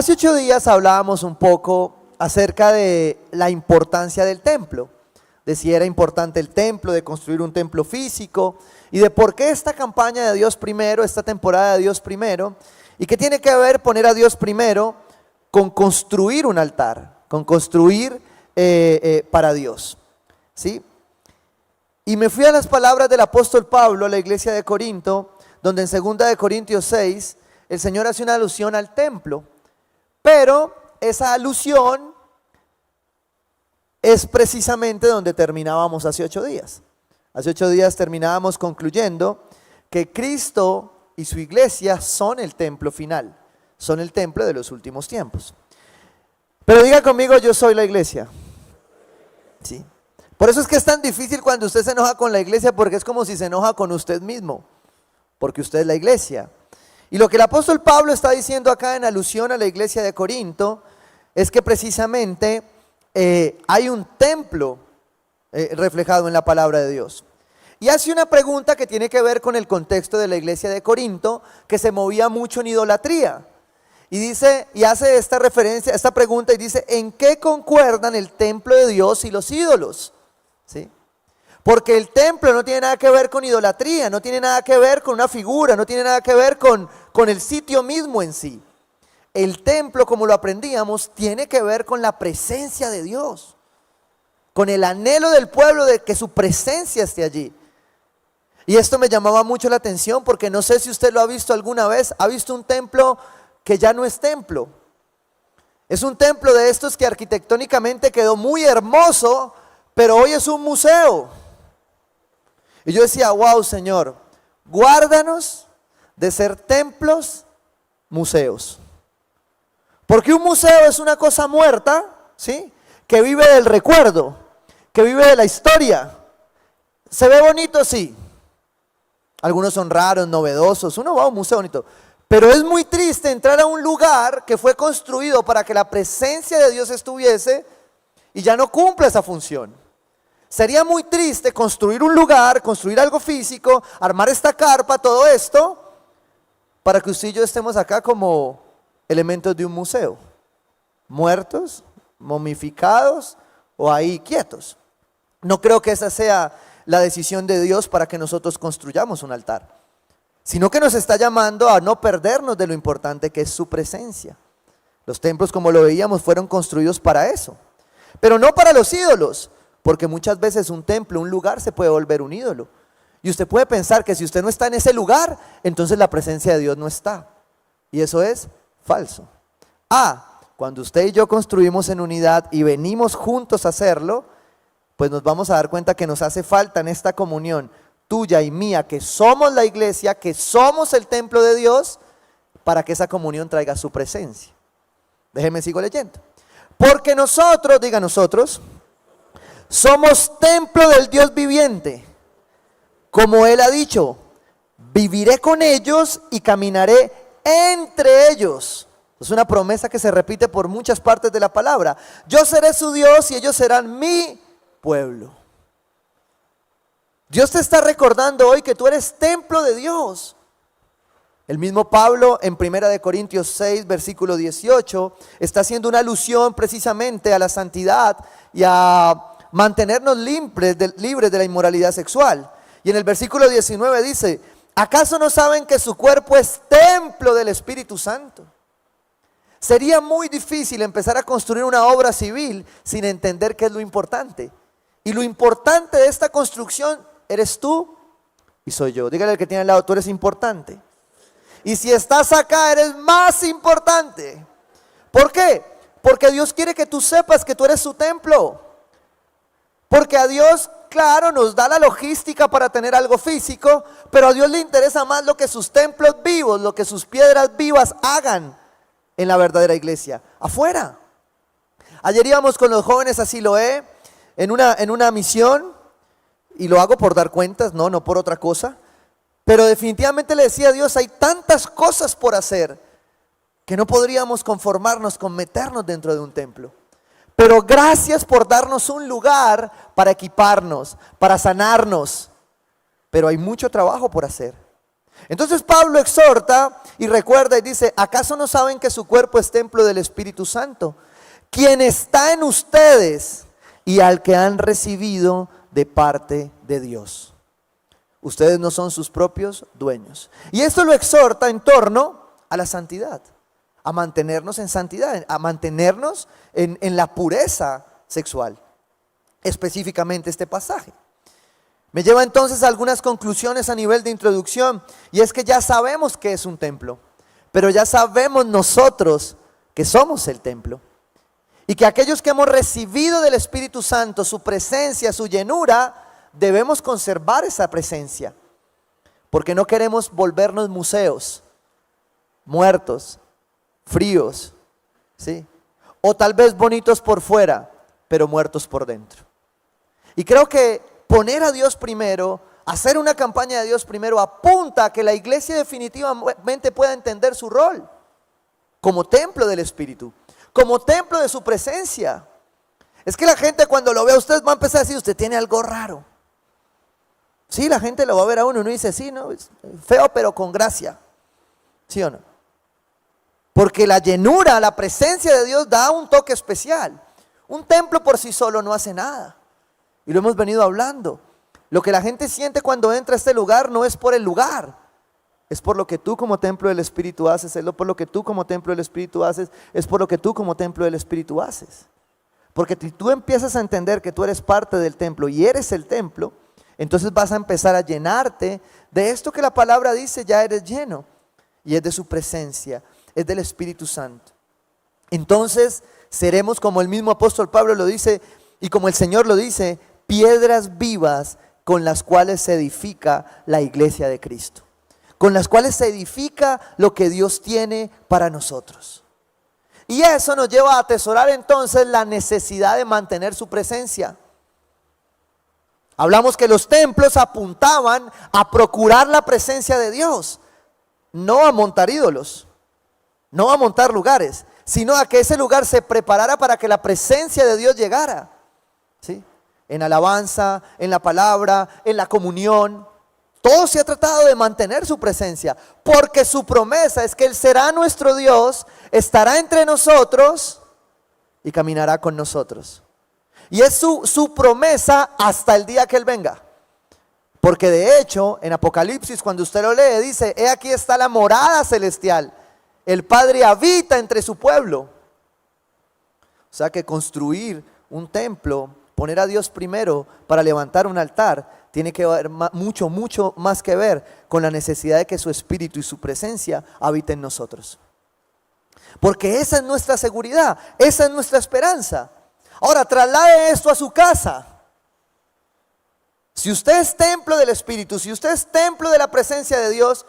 Hace 8 días hablábamos un poco acerca de la importancia del templo, de si era importante el templo, de construir un templo físico y de por qué esta campaña de Dios primero, esta temporada de Dios primero, y qué tiene que ver poner a Dios primero con construir un altar, con construir para Dios, ¿sí? Y me fui a las palabras del apóstol Pablo a la iglesia de Corinto, donde en 2 de Corintios 6 el Señor hace una alusión al templo, pero esa alusión es precisamente donde terminábamos hace 8 días. Hace 8 días terminábamos concluyendo que Cristo y su iglesia son el templo final, son el templo de los últimos tiempos. Pero diga conmigo, yo soy la iglesia. ¿Sí? Por eso es que es tan difícil cuando usted se enoja con la iglesia, porque es como si se enoja con usted mismo, porque usted es la iglesia. Y lo que el apóstol Pablo está diciendo acá en alusión a la iglesia de Corinto es que precisamente hay un templo reflejado en la palabra de Dios. Y hace una pregunta que tiene que ver con el contexto de la iglesia de Corinto, que se movía mucho en idolatría. Y dice, y hace esta referencia, esta pregunta y dice, ¿en qué concuerdan el templo de Dios y los ídolos? ¿Sí? Porque el templo no tiene nada que ver con idolatría, no tiene nada que ver con una figura, no tiene nada que ver con el sitio mismo en sí. El templo, como lo aprendíamos, tiene que ver con la presencia de Dios, con el anhelo del pueblo de que su presencia esté allí. Y esto me llamaba mucho la atención porque no sé si usted lo ha visto alguna vez, ha visto un templo que ya no es templo. Es un templo de estos que arquitectónicamente quedó muy hermoso, pero hoy es un museo. Y yo decía, wow, Señor, guárdanos de ser templos, museos. Porque un museo es una cosa muerta, ¿sí? Que vive del recuerdo, que vive de la historia. ¿Se ve bonito? Sí. Algunos son raros, novedosos. Uno va a un museo bonito. Pero es muy triste entrar a un lugar que fue construido para que la presencia de Dios estuviese y ya no cumple esa función. Sería muy triste construir un lugar, construir algo físico, armar esta carpa, todo esto, para que usted y yo estemos acá como elementos de un museo, muertos, momificados o ahí quietos. No creo que esa sea la decisión de Dios para que nosotros construyamos un altar, sino que nos está llamando a no perdernos de lo importante que es su presencia. Los templos, como lo veíamos, fueron construidos para eso, pero no para los ídolos, porque muchas veces un templo, un lugar se puede volver un ídolo. Y usted puede pensar que si usted no está en ese lugar, entonces la presencia de Dios no está. Y eso es falso. Cuando usted y yo construimos en unidad y venimos juntos a hacerlo, pues nos vamos a dar cuenta que nos hace falta en esta comunión tuya y mía, que somos la iglesia, que somos el templo de Dios, para que esa comunión traiga su presencia. Déjeme sigo leyendo. Porque nosotros, diga nosotros, somos templo del Dios viviente. Como Él ha dicho, viviré con ellos y caminaré entre ellos. Es una promesa que se repite por muchas partes de la palabra. Yo seré su Dios y ellos serán mi pueblo. Dios te está recordando hoy que tú eres templo de Dios. El mismo Pablo en 1 de Corintios 6, versículo 18, está haciendo una alusión precisamente a la santidad y a mantenernos libres de la inmoralidad sexual. Y en el versículo 19 dice, ¿acaso no saben que su cuerpo es templo del Espíritu Santo? Sería muy difícil empezar a construir una obra civil sin entender qué es lo importante. Y lo importante de esta construcción eres tú y soy yo. Dígale al que tiene al lado, tú eres importante. Y si estás acá, eres más importante. ¿Por qué? Porque Dios quiere que tú sepas que tú eres su templo. Porque a Dios, claro, nos da la logística para tener algo físico, pero a Dios le interesa más lo que sus templos vivos, lo que sus piedras vivas hagan en la verdadera iglesia, afuera. Ayer íbamos con los jóvenes a Siloé en una misión, y lo hago por dar cuentas, no por otra cosa, pero definitivamente le decía a Dios, hay tantas cosas por hacer que no podríamos conformarnos con meternos dentro de un templo. Pero gracias por darnos un lugar para equiparnos, para sanarnos. Pero hay mucho trabajo por hacer. Entonces Pablo exhorta y recuerda y dice, ¿acaso no saben que su cuerpo es templo del Espíritu Santo, quien está en ustedes y al que han recibido de parte de Dios? Ustedes no son sus propios dueños. Y esto lo exhorta en torno a la santidad, a mantenernos en santidad, a mantenernos en la pureza sexual. Específicamente este pasaje me lleva entonces a algunas conclusiones a nivel de introducción, y es que ya sabemos que es un templo, pero ya sabemos nosotros que somos el templo, y que aquellos que hemos recibido del Espíritu Santo su presencia, su llenura, debemos conservar esa presencia, porque no queremos volvernos museos muertos, fríos, ¿sí? O tal vez bonitos por fuera, pero muertos por dentro. Y creo que poner a Dios primero, hacer una campaña de Dios primero, apunta a que la iglesia definitivamente pueda entender su rol como templo del Espíritu, como templo de su presencia. Es que la gente cuando lo ve a usted va a empezar a decir, usted tiene algo raro. Sí, la gente lo va a ver a uno y uno dice, sí, no, es feo pero con gracia. ¿Sí o no? Porque la llenura, la presencia de Dios da un toque especial. Un templo por sí solo no hace nada. Y lo hemos venido hablando. Lo que la gente siente cuando entra a este lugar no es por el lugar. Es por lo que tú como templo del Espíritu haces. Es por lo que tú como templo del Espíritu haces. Es por lo que tú como templo del Espíritu haces. Porque si tú empiezas a entender que tú eres parte del templo y eres el templo, entonces vas a empezar a llenarte de esto que la palabra dice, ya eres lleno. Y es de su presencia, es del Espíritu Santo. Entonces seremos, como el mismo apóstol Pablo lo dice y como el Señor lo dice, piedras vivas con las cuales se edifica la iglesia de Cristo, con las cuales se edifica lo que Dios tiene para nosotros. Y eso nos lleva a atesorar entonces la necesidad de mantener su presencia. Hablamos que los templos apuntaban a procurar la presencia de Dios, no a montar ídolos, no a montar lugares, sino a que ese lugar se preparara para que la presencia de Dios llegara, ¿sí? En alabanza, en la palabra, en la comunión. Todo se ha tratado de mantener su presencia, porque su promesa es que Él será nuestro Dios, estará entre nosotros y caminará con nosotros. Y es su promesa hasta el día que Él venga. Porque de hecho, en Apocalipsis, cuando usted lo lee, dice, he aquí está la morada celestial. El Padre habita entre su pueblo. O sea que construir un templo, poner a Dios primero para levantar un altar, tiene que haber mucho más que ver con la necesidad de que su Espíritu y su presencia habiten en nosotros. Porque esa es nuestra seguridad, esa es nuestra esperanza. Ahora, traslade esto a su casa. Si usted es templo del Espíritu, si usted es templo de la presencia de Dios,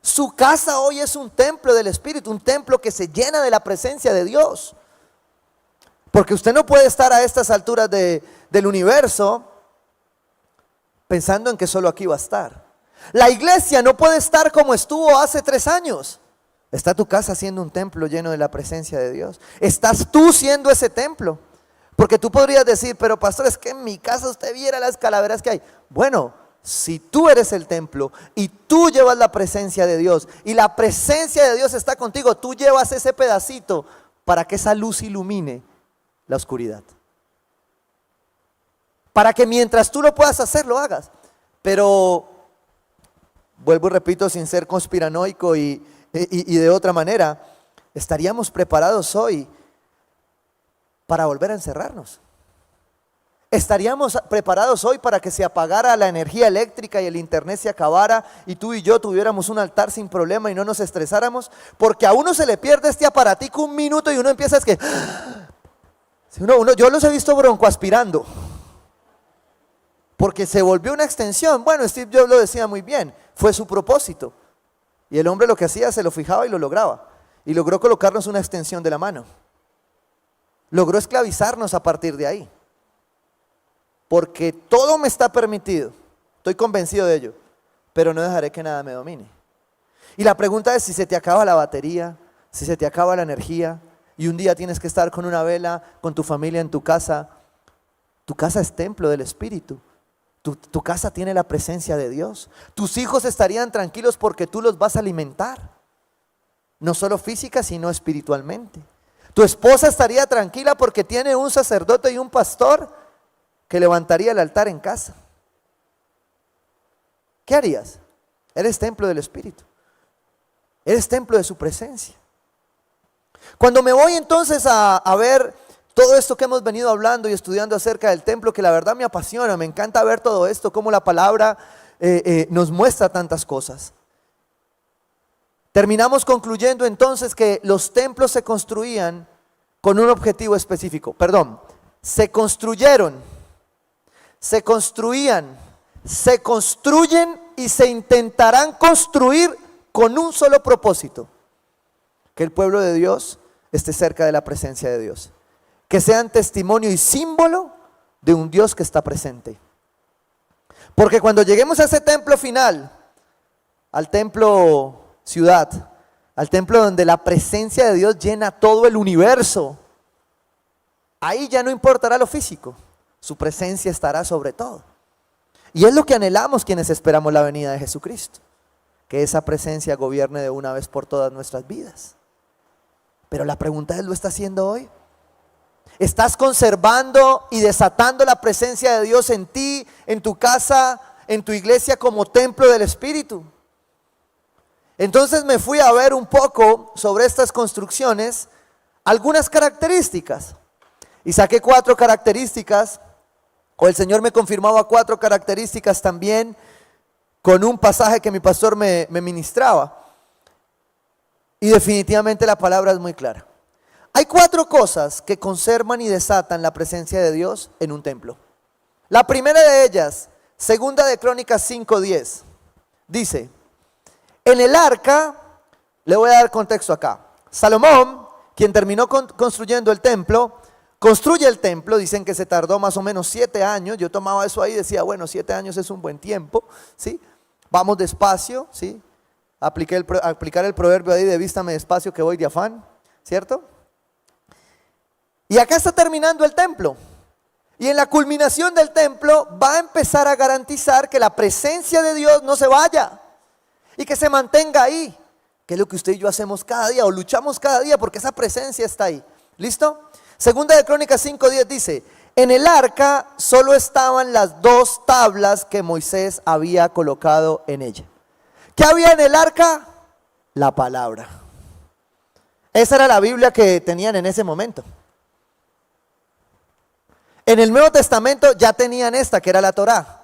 su casa hoy es un templo del Espíritu, un templo que se llena de la presencia de Dios. Porque usted no puede estar a estas alturas del universo pensando en que solo aquí va a estar. La iglesia no puede estar como estuvo hace 3 años. ¿Está tu casa siendo un templo lleno de la presencia de Dios? ¿Estás tú siendo ese templo? Porque tú podrías decir, pero pastor, es que en mi casa usted viera las calaveras que hay. Bueno, si tú eres el templo y tú llevas la presencia de Dios y la presencia de Dios está contigo, tú llevas ese pedacito para que esa luz ilumine la oscuridad. Para que mientras tú lo puedas hacer, lo hagas. Pero, vuelvo y repito, sin ser conspiranoico y de otra manera, estaríamos preparados hoy para volver a encerrarnos. Estaríamos preparados hoy para que se apagara la energía eléctrica y el internet se acabara y tú y yo tuviéramos un altar sin problema y no nos estresáramos, porque a uno se le pierde este aparatico 1 minuto y uno empieza es que yo los he visto broncoaspirando porque se volvió una extensión. Bueno, Steve Jobs lo decía muy bien, fue su propósito y el hombre lo que hacía se lo fijaba y lo lograba y logró colocarnos una extensión de la mano, logró esclavizarnos a partir de ahí. Porque todo me está permitido, estoy convencido de ello, pero no dejaré que nada me domine. Y la pregunta es si se te acaba la batería, si se te acaba la energía y un día tienes que estar con una vela, con tu familia en tu casa es templo del Espíritu. Tu casa tiene la presencia de Dios. Tus hijos estarían tranquilos porque tú los vas a alimentar. No solo física, sino espiritualmente. Tu esposa estaría tranquila porque tiene un sacerdote y un pastor que levantaría el altar en casa. ¿Qué harías? Eres templo del Espíritu. Eres templo de su presencia. Cuando me voy entonces a ver todo esto que hemos venido hablando y estudiando acerca del templo, que la verdad me apasiona, me encanta ver todo esto, cómo la palabra nos muestra tantas cosas. Terminamos concluyendo entonces que los templos se construían con un objetivo específico. Se construyeron, se construían, se construyen y se intentarán construir con un solo propósito: que el pueblo de Dios esté cerca de la presencia de Dios, que sean testimonio y símbolo de un Dios que está presente. Porque cuando lleguemos a ese templo final, al templo ciudad, al templo donde la presencia de Dios llena todo el universo, ahí ya no importará lo físico, su presencia estará sobre todo. Y es lo que anhelamos quienes esperamos la venida de Jesucristo, que esa presencia gobierne de una vez por todas nuestras vidas. Pero la pregunta es, ¿lo está haciendo hoy? ¿Estás conservando y desatando la presencia de Dios en ti, en tu casa, en tu iglesia como templo del Espíritu? Entonces me fui a ver un poco sobre estas construcciones, algunas características, y saqué 4 características, o el Señor me confirmaba 4 características también con un pasaje que mi pastor me ministraba. Y definitivamente la palabra es muy clara. Hay 4 cosas que conservan y desatan la presencia de Dios en un templo. La primera de ellas, segunda de Crónicas 5:10, dice: en el arca, le voy a dar contexto acá. Salomón, quien terminó construyendo el templo, construye el templo. Dicen que se tardó más o menos 7 años. Yo tomaba eso ahí y decía, bueno, 7 años es un buen tiempo, ¿sí? Vamos despacio, ¿sí? Aplicar el proverbio ahí de vístame despacio que voy de afán, ¿cierto? Y acá está terminando el templo. Y en la culminación del templo va a empezar a garantizar que la presencia de Dios no se vaya y que se mantenga ahí, que es lo que usted y yo hacemos cada día, o luchamos cada día porque esa presencia está ahí. ¿Listo? Segunda de Crónicas 5:10 dice: en el arca solo estaban las 2 tablas que Moisés había colocado en ella. ¿Qué había en el arca? La palabra. Esa era la Biblia que tenían en ese momento. En el Nuevo Testamento ya tenían esta, que era la Torá.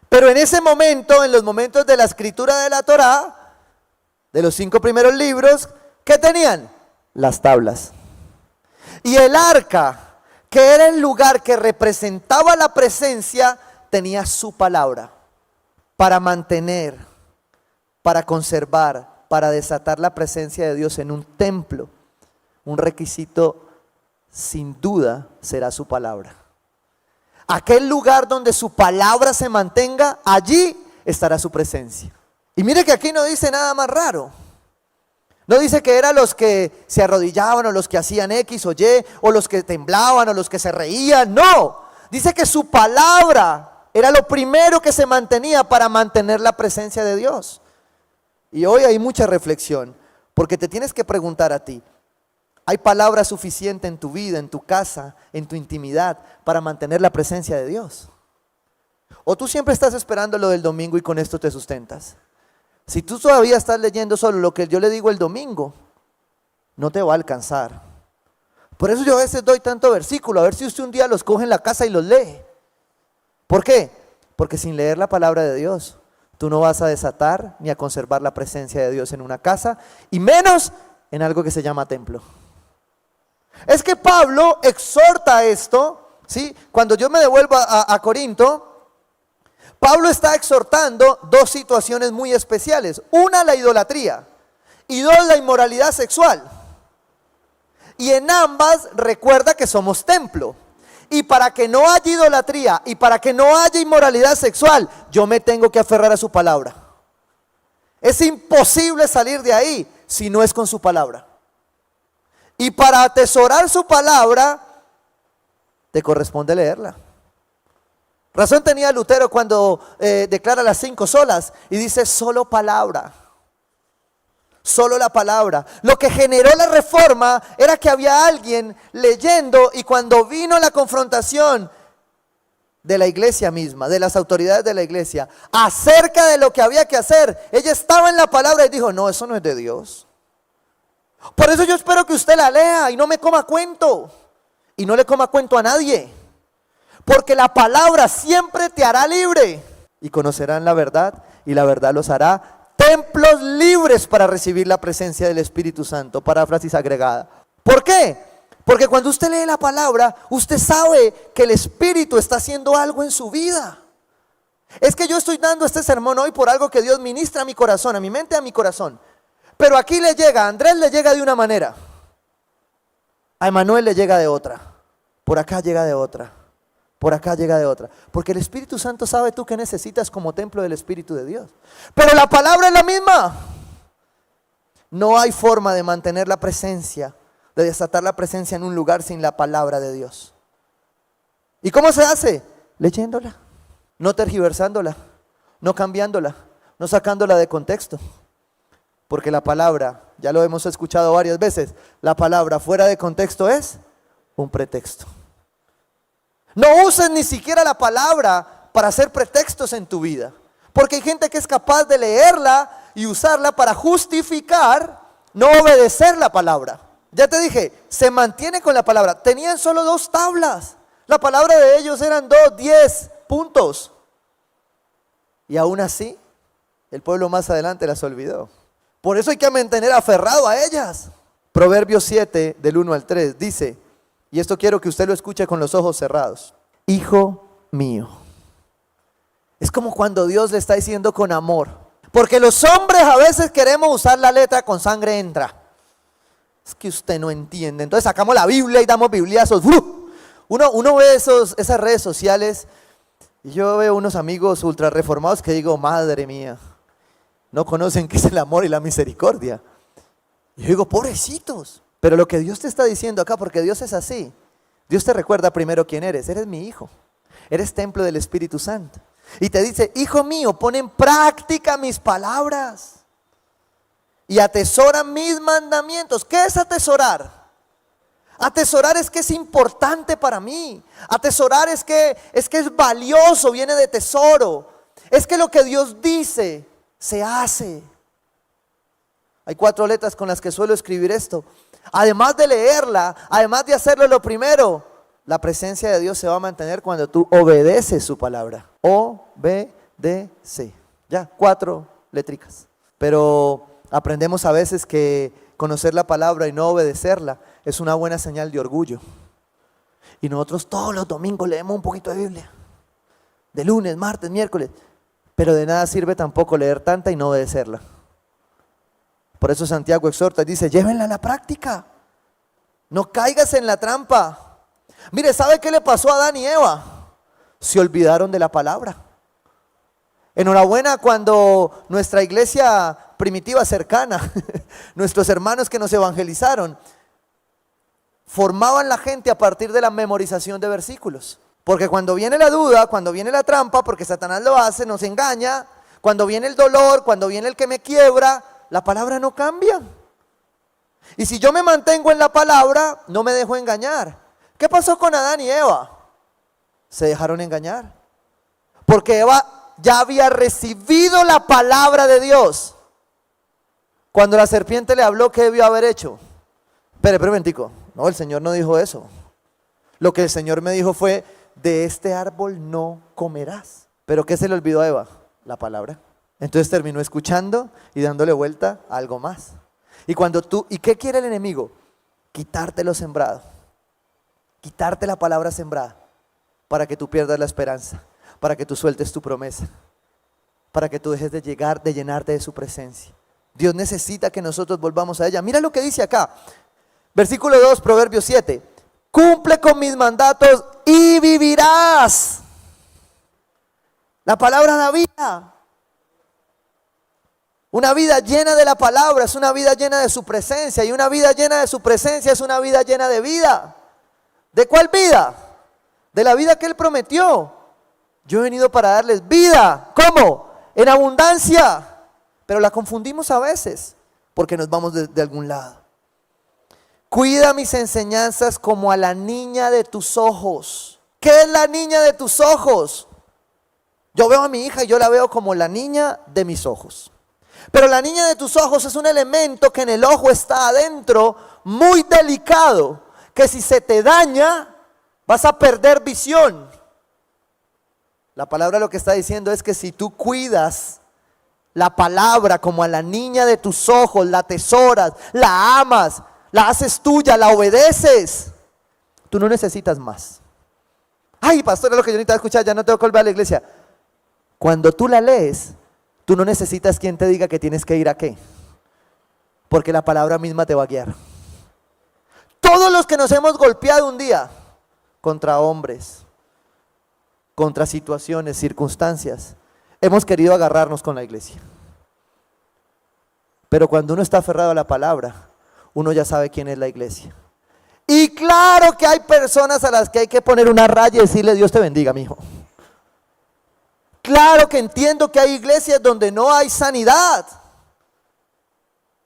Pero en ese momento, en los momentos de la escritura de la Torá, de los 5 primeros libros, ¿qué tenían? Las tablas. Y el arca, que era el lugar que representaba la presencia, tenía su palabra para mantener, para conservar, para desatar la presencia de Dios en un templo. Un requisito sin duda será su palabra. Aquel lugar donde su palabra se mantenga, allí estará su presencia. Y mire que aquí no dice nada más raro. No dice que eran los que se arrodillaban o los que hacían X o Y, o los que temblaban o los que se reían. No, dice que su palabra era lo primero que se mantenía para mantener la presencia de Dios. Y hoy hay mucha reflexión, porque te tienes que preguntar a ti: ¿hay palabra suficiente en tu vida, en tu casa, en tu intimidad para mantener la presencia de Dios? ¿O tú siempre estás esperando lo del domingo y con esto te sustentas? Si tú todavía estás leyendo solo lo que yo le digo el domingo, no te va a alcanzar. Por eso yo a veces doy tanto versículo, a ver si usted un día los coge en la casa y los lee. ¿Por qué? Porque sin leer la palabra de Dios, tú no vas a desatar ni a conservar la presencia de Dios en una casa, y menos en algo que se llama templo. Es que Pablo exhorta esto, ¿sí? Cuando yo me devuelvo a Corinto, Pablo está exhortando 2 situaciones muy especiales. Una, la idolatría, y 2, la inmoralidad sexual. Y en ambas recuerda que somos templo. Y para que no haya idolatría y para que no haya inmoralidad sexual, yo me tengo que aferrar a su palabra. Es imposible salir de ahí si no es con su palabra. Y para atesorar su palabra, te corresponde leerla. Razón tenía Lutero cuando declara las 5 solas y dice solo palabra. Solo la palabra. Lo que generó la reforma era que había alguien leyendo y cuando vino la confrontación de la iglesia misma, de las autoridades de la iglesia, acerca de lo que había que hacer, ella estaba en la palabra y dijo, no, eso no es de Dios. Por eso yo espero que usted la lea y no me coma cuento. Y no le coma cuento a nadie. Porque la palabra siempre te hará libre. Y conocerán la verdad y la verdad los hará templos libres para recibir la presencia del Espíritu Santo. Paráfrasis agregada. ¿Por qué? Porque cuando usted lee la palabra, usted sabe que el Espíritu está haciendo algo en su vida. Es que yo estoy dando este sermón hoy por algo que Dios ministra a mi corazón, a mi mente, a mi corazón. Pero aquí le llega, a Andrés le llega de una manera. A Emanuel le llega de otra. Por acá llega de otra. Por acá llega de otra. Porque el Espíritu Santo sabe tú que necesitas como templo del Espíritu de Dios. Pero la palabra es la misma. No hay forma de mantener la presencia, de desatar la presencia en un lugar sin la palabra de Dios. ¿Y cómo se hace? Leyéndola, no tergiversándola, no cambiándola, no sacándola de contexto. Porque la palabra, ya lo hemos escuchado varias veces, la palabra fuera de contexto es un pretexto. No uses ni siquiera la palabra para hacer pretextos en tu vida. Porque hay gente que es capaz de leerla y usarla para justificar no obedecer la palabra. Ya te dije, se mantiene con la palabra. Tenían solo 2 tablas. La palabra de ellos eran 10 puntos. Y aún así, el pueblo más adelante las olvidó. Por eso hay que mantener aferrado a ellas. Proverbios 7, del 1 al 3, dice, y esto quiero que usted lo escuche con los ojos cerrados. Hijo mío. Es como cuando Dios le está diciendo con amor. Porque los hombres a veces queremos usar la letra con sangre entra. Es que usted no entiende. Entonces sacamos la Biblia y damos bibliazos. Uno ve esas redes sociales y yo veo unos amigos ultra reformados que digo, madre mía, no conocen qué es el amor y la misericordia. Y yo digo, pobrecitos. Pero lo que Dios te está diciendo acá, porque Dios es así. Dios te recuerda primero quién eres. Eres mi hijo. Eres templo del Espíritu Santo. Y te dice, hijo mío, pon en práctica mis palabras. Y atesora mis mandamientos. ¿Qué es atesorar? Atesorar es que es importante para mí. Atesorar es que es valioso, viene de tesoro. Es que lo que Dios dice se hace. Hay 4 letras con las que suelo escribir esto. Además de leerla, además de hacerlo lo primero, la presencia de Dios se va a mantener cuando tú obedeces su palabra. Obedece. Ya, 4 letricas. Pero aprendemos a veces que conocer la palabra y no obedecerla es una buena señal de orgullo. Y nosotros todos los domingos leemos un poquito de Biblia. De lunes, martes, miércoles. Pero de nada sirve tampoco leer tanta y no obedecerla. Por eso Santiago exhorta y dice, llévenla a la práctica. No caigas en la trampa. Mire, ¿sabe qué le pasó a Adán y Eva? Se olvidaron de la palabra. Enhorabuena cuando nuestra iglesia primitiva cercana, nuestros hermanos que nos evangelizaron, formaban la gente a partir de la memorización de versículos. Porque cuando viene la duda, cuando viene la trampa, porque Satanás lo hace, nos engaña, cuando viene el dolor, cuando viene el que me quiebra, la palabra no cambia. Y si yo me mantengo en la palabra, no me dejo engañar. ¿Qué pasó con Adán y Eva? Se dejaron engañar. Porque Eva ya había recibido la palabra de Dios. Cuando la serpiente le habló, ¿qué debió haber hecho? Espere un momentico. No, el Señor no dijo eso. Lo que el Señor me dijo fue, de este árbol no comerás. ¿Pero qué se le olvidó a Eva? La palabra. Entonces terminó escuchando y dándole vuelta a algo más. ¿Y qué quiere el enemigo? Quitarte lo sembrado. Quitarte la palabra sembrada para que tú pierdas la esperanza, para que tú sueltes tu promesa, para que tú dejes de llenarte de su presencia. Dios necesita que nosotros volvamos a ella. Mira lo que dice acá. Versículo 2, Proverbios 7. Cumple con mis mandatos y vivirás. La palabra da vida. Una vida llena de la palabra es una vida llena de su presencia. Y una vida llena de su presencia es una vida llena de vida. ¿De cuál vida? De la vida que Él prometió. Yo he venido para darles vida. ¿Cómo? En abundancia. Pero la confundimos a veces porque nos vamos de algún lado. Cuida mis enseñanzas como a la niña de tus ojos. ¿Qué es la niña de tus ojos? Yo veo a mi hija y yo la veo como la niña de mis ojos. Pero la niña de tus ojos es un elemento que en el ojo está adentro, muy delicado, que si se te daña, vas a perder visión. La palabra lo que está diciendo es que si tú cuidas la palabra como a la niña de tus ojos, la atesoras, la amas, la haces tuya, la obedeces, tú no necesitas más. Ay, pastor, es lo que yo necesitaba escuchar, ya no tengo que volver a la iglesia. Cuando tú la lees, tú no necesitas quien te diga que tienes que ir a qué, porque la palabra misma te va a guiar. Todos los que nos hemos golpeado un día contra hombres, contra situaciones, circunstancias, hemos querido agarrarnos con la iglesia. Pero cuando uno está aferrado a la palabra, uno ya sabe quién es la iglesia. Y claro que hay personas a las que hay que poner una raya y decirle: Dios te bendiga, mijo. Claro que entiendo que hay iglesias donde no hay sanidad,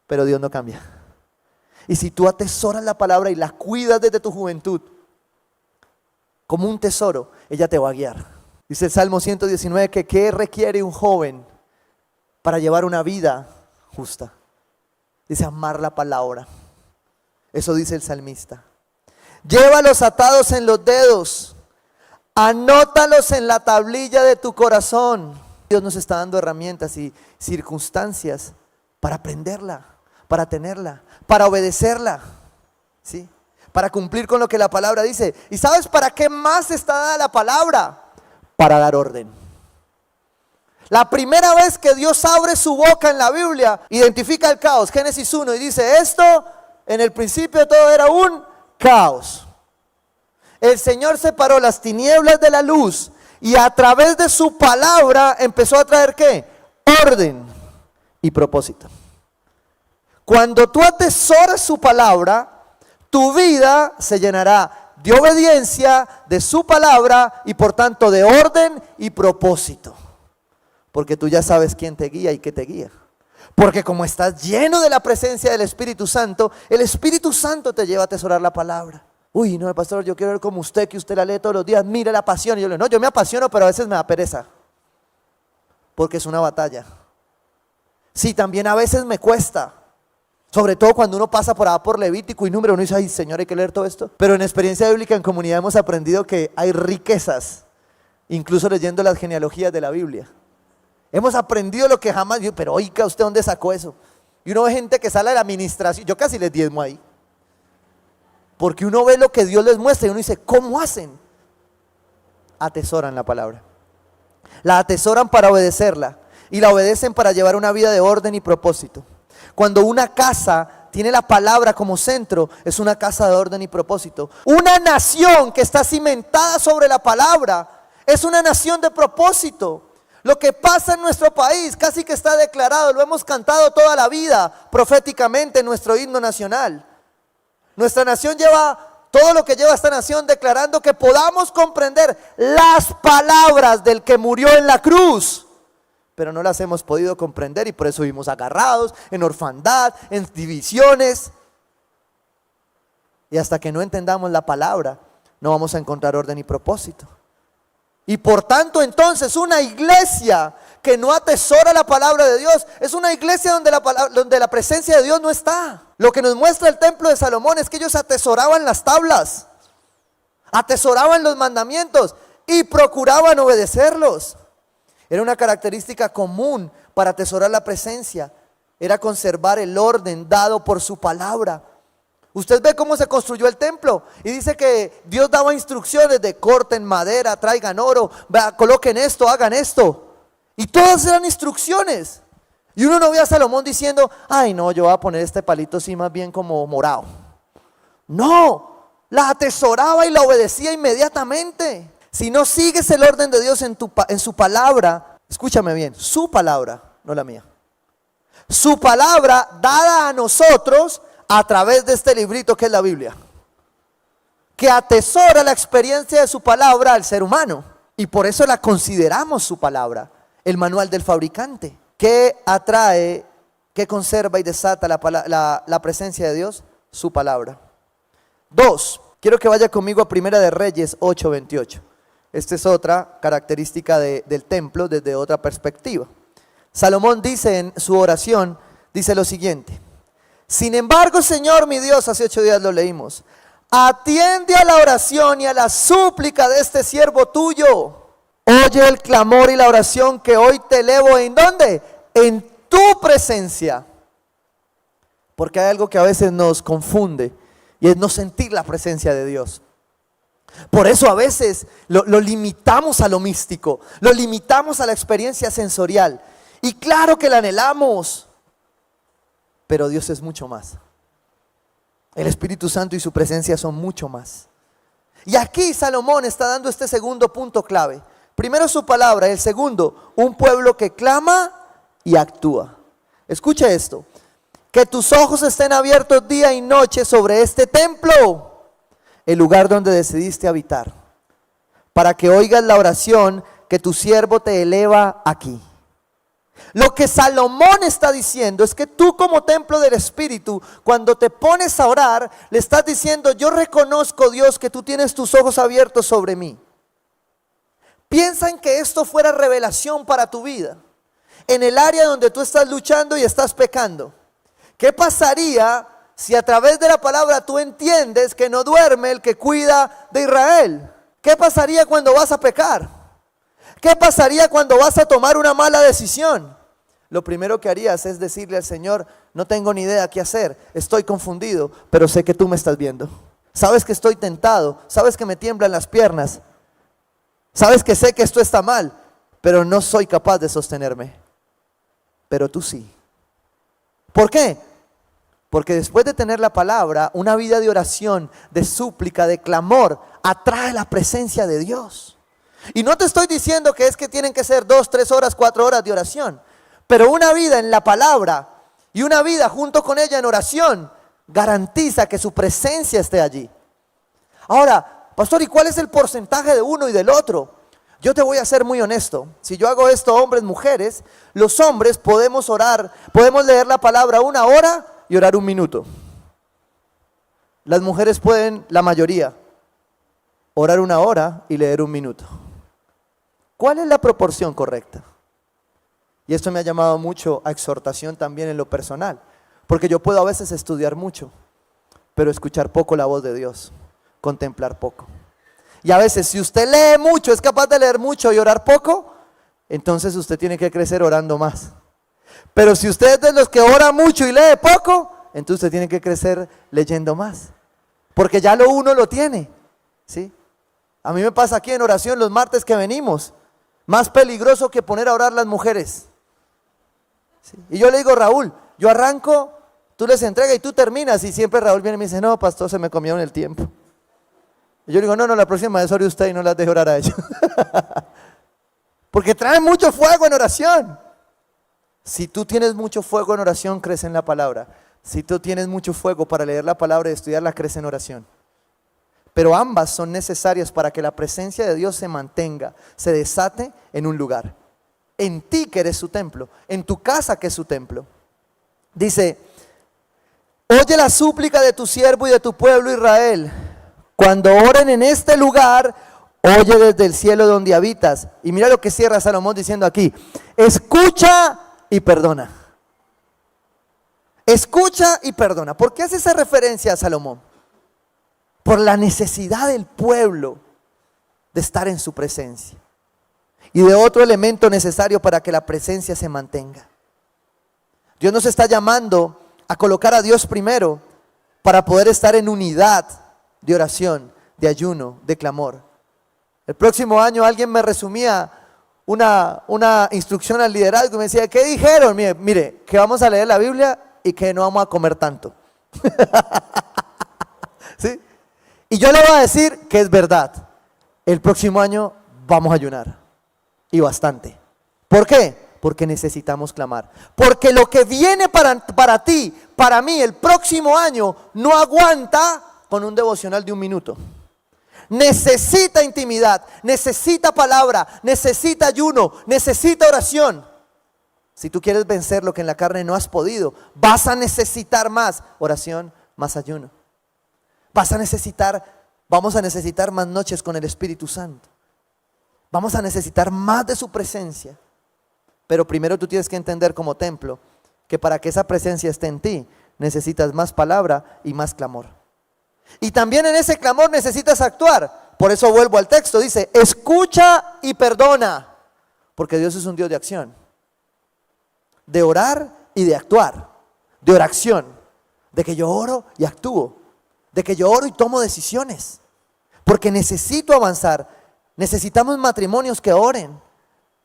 pero Dios no cambia. Y si tú atesoras la palabra y la cuidas desde tu juventud como un tesoro, ella te va a guiar. Dice el Salmo 119 que ¿qué requiere un joven para llevar una vida justa? Dice: amar la palabra. Eso dice el salmista. Llévalos atados en los dedos, anótalos en la tablilla de tu corazón. Dios nos está dando herramientas y circunstancias para aprenderla, para tenerla, para obedecerla, ¿sí? Para cumplir con lo que la palabra dice. ¿Y sabes para qué más está dada la palabra? Para dar orden. La primera vez que Dios abre su boca en la Biblia, identifica el caos, Génesis 1, y dice: esto, en el principio todo era un caos. El Señor separó las tinieblas de la luz y a través de su palabra empezó a traer ¿qué? Orden y propósito. Cuando tú atesoras su palabra, tu vida se llenará de obediencia, de su palabra y por tanto de orden y propósito. Porque tú ya sabes quién te guía y qué te guía. Porque como estás lleno de la presencia del Espíritu Santo, el Espíritu Santo te lleva a atesorar la palabra. Uy, no, pastor, yo quiero ver como usted, que usted la lee todos los días, mire la pasión. Y yo le digo: no, yo me apasiono, pero a veces me da pereza. Porque es una batalla. Sí, también a veces me cuesta. Sobre todo cuando uno pasa por Levítico y Número, uno dice: ay, Señor, hay que leer todo esto. Pero en experiencia bíblica en comunidad hemos aprendido que hay riquezas, incluso leyendo las genealogías de la Biblia. Hemos aprendido lo que jamás, pero oiga, ¿usted dónde sacó eso? Y uno ve gente que sale de la administración, yo casi les diezmo ahí. Porque uno ve lo que Dios les muestra y uno dice: ¿cómo hacen? Atesoran la palabra. La atesoran para obedecerla y la obedecen para llevar una vida de orden y propósito. Cuando una casa tiene la palabra como centro, es una casa de orden y propósito. Una nación que está cimentada sobre la palabra es una nación de propósito. Lo que pasa en nuestro país casi que está declarado, lo hemos cantado toda la vida proféticamente en nuestro himno nacional. Nuestra nación lleva todo lo que lleva esta nación declarando que podamos comprender las palabras del que murió en la cruz. Pero no las hemos podido comprender y por eso vivimos agarrados en orfandad, en divisiones. Y hasta que no entendamos la palabra, no vamos a encontrar orden y propósito. Y por tanto entonces una iglesia que no atesora la palabra de Dios es una iglesia donde la presencia de Dios no está. Lo que nos muestra el templo de Salomón es que ellos atesoraban las tablas, atesoraban los mandamientos y procuraban obedecerlos. Era una característica común para atesorar la presencia, era conservar el orden dado por su palabra. Usted ve cómo se construyó el templo y dice que Dios daba instrucciones de: corten madera, traigan oro, coloquen esto, hagan esto. Y todas eran instrucciones. Y uno no ve a Salomón diciendo: ay no, yo voy a poner este palito así más bien como morado. No, la atesoraba y la obedecía inmediatamente. Si no sigues el orden de Dios en su palabra, escúchame bien, su palabra, no la mía. Su palabra dada a nosotros a través de este librito que es la Biblia, que atesora la experiencia de su palabra al ser humano. Y por eso la consideramos su palabra, el manual del fabricante. ¿Qué atrae, qué conserva y desata la presencia de Dios? Su palabra. 2. Quiero que vaya conmigo a Primera de Reyes 8:28. Esta es otra característica del templo desde otra perspectiva. Salomón dice en su oración, dice lo siguiente: sin embargo, Señor mi Dios, hace 8 días lo leímos, atiende a la oración y a la súplica de este siervo tuyo. Oye el clamor y la oración que hoy te elevo. ¿En dónde? En tu presencia. Porque hay algo que a veces nos confunde y es no sentir la presencia de Dios. Por eso a veces lo limitamos a lo místico, lo limitamos a la experiencia sensorial. Y claro que la anhelamos, pero Dios es mucho más. El Espíritu Santo y su presencia son mucho más. Y aquí Salomón está dando este segundo punto clave. Primero su palabra, el segundo, un pueblo que clama y actúa. Escucha esto: que tus ojos estén abiertos día y noche sobre este templo, el lugar donde decidiste habitar, para que oigas la oración que tu siervo te eleva aquí. Lo que Salomón está diciendo es que tú, como templo del Espíritu, cuando te pones a orar, le estás diciendo: yo reconozco, Dios, que tú tienes tus ojos abiertos sobre mí. Piensa en que esto fuera revelación para tu vida, en el área donde tú estás luchando y estás pecando. ¿Qué pasaría si a través de la palabra tú entiendes que no duerme el que cuida de Israel? ¿Qué pasaría cuando vas a pecar? ¿Qué pasaría cuando vas a tomar una mala decisión? Lo primero que harías es decirle al Señor: no tengo ni idea qué hacer, estoy confundido, pero sé que tú me estás viendo. Sabes que estoy tentado, sabes que me tiemblan las piernas, sabes que sé que esto está mal, pero no soy capaz de sostenerme. Pero tú sí. ¿Por qué? Porque después de tener la palabra, una vida de oración, de súplica, de clamor, atrae la presencia de Dios. Y no te estoy diciendo que es que tienen que ser 2, 3 horas, 4 horas de oración, pero una vida en la palabra y una vida junto con ella en oración garantiza que su presencia esté allí. Ahora, pastor, ¿y cuál es el porcentaje de uno y del otro? Yo te voy a ser muy honesto. Si yo hago esto, hombres, mujeres, los hombres podemos orar, podemos leer la palabra 1 hora y orar 1 minuto. Las mujeres pueden, la mayoría, orar 1 hora y leer 1 minuto. ¿Cuál es la proporción correcta? Y esto me ha llamado mucho a exhortación también en lo personal, porque yo puedo a veces estudiar mucho, pero escuchar poco la voz de Dios, contemplar poco. Y a veces, si usted lee mucho, es capaz de leer mucho y orar poco, entonces usted tiene que crecer orando más. Pero si usted es de los que ora mucho y lee poco, entonces usted tiene que crecer leyendo más, porque ya lo uno lo tiene, ¿sí? A mí me pasa aquí en oración los martes que venimos, más peligroso que poner a orar las mujeres, ¿sí? Y yo le digo: Raúl, yo arranco, tú les entregas y tú terminas, y siempre Raúl viene y me dice: no, pastor, se me comieron el tiempo. Y yo digo: no, la próxima vez ore usted y no las deje orar a ellos. Porque traen mucho fuego en oración. Si tú tienes mucho fuego en oración, crece en la palabra. Si tú tienes mucho fuego para leer la palabra y estudiarla, crece en oración. Pero ambas son necesarias para que la presencia de Dios se mantenga, se desate en un lugar. En ti, que eres su templo, en tu casa, que es su templo. Dice: oye la súplica de tu siervo y de tu pueblo Israel. Cuando oren en este lugar, oye desde el cielo donde habitas. Y mira lo que cierra Salomón diciendo aquí: escucha y perdona. Escucha y perdona. ¿Por qué hace esa referencia a Salomón? Por la necesidad del pueblo de estar en su presencia. Y de otro elemento necesario para que la presencia se mantenga. Dios nos está llamando a colocar a Dios primero para poder estar en unidad de oración, de ayuno, de clamor. El próximo año alguien me resumía una instrucción al liderazgo y me decía: ¿qué dijeron? Mire, que vamos a leer la Biblia y que no vamos a comer tanto. ¿Sí? Y yo le voy a decir que es verdad. El próximo año vamos a ayunar, y bastante. ¿Por qué? Porque necesitamos clamar. Porque lo que viene para ti, para mí, el próximo año, no aguanta con un devocional de 1 minuto. necesita intimidad, necesita palabra, necesita ayuno, necesita oración. Si tú quieres vencer lo que en la carne no has podido, vas a necesitar más oración, más ayuno. Vamos a necesitar más noches con el Espíritu Santo. Vamos a necesitar más de su presencia. Pero primero tú tienes que entender como templo que para que esa presencia esté en ti, necesitas más palabra y más clamor. Y también en ese clamor necesitas actuar. Por eso vuelvo al texto, dice, escucha y perdona. Porque Dios es un Dios de acción. De orar y de actuar. De oración. De que yo oro y actúo. De que yo oro y tomo decisiones. Porque necesito avanzar. Necesitamos matrimonios que oren.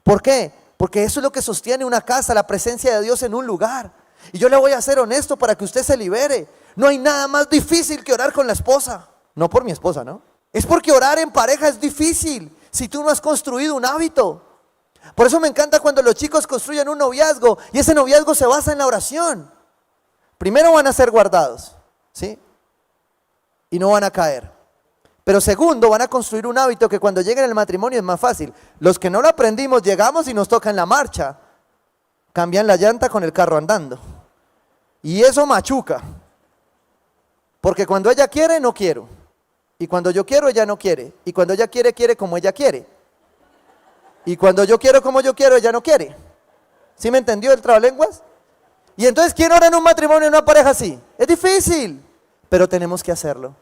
¿Por qué? Porque eso es lo que sostiene una casa, la presencia de Dios en un lugar. Y yo le voy a ser honesto para que usted se libere. No hay nada más difícil que orar con la esposa. No por mi esposa, ¿no? Es porque orar en pareja es difícil si tú no has construido un hábito. Por eso me encanta cuando los chicos construyen un noviazgo y ese noviazgo se basa en la oración. Primero van a ser guardados, ¿sí? Y no van a caer. Pero segundo, van a construir un hábito que cuando lleguen al matrimonio es más fácil. Los que no lo aprendimos, llegamos y nos toca en la marcha. Cambian la llanta con el carro andando. Y eso machuca. Porque cuando ella quiere, no quiero. Y cuando yo quiero, ella no quiere. Y cuando ella quiere, quiere como ella quiere. Y cuando yo quiero como yo quiero, ella no quiere. ¿Sí me entendió el trabalenguas? Y entonces, ¿quién ora en un matrimonio, en una pareja así? Es difícil, pero tenemos que hacerlo.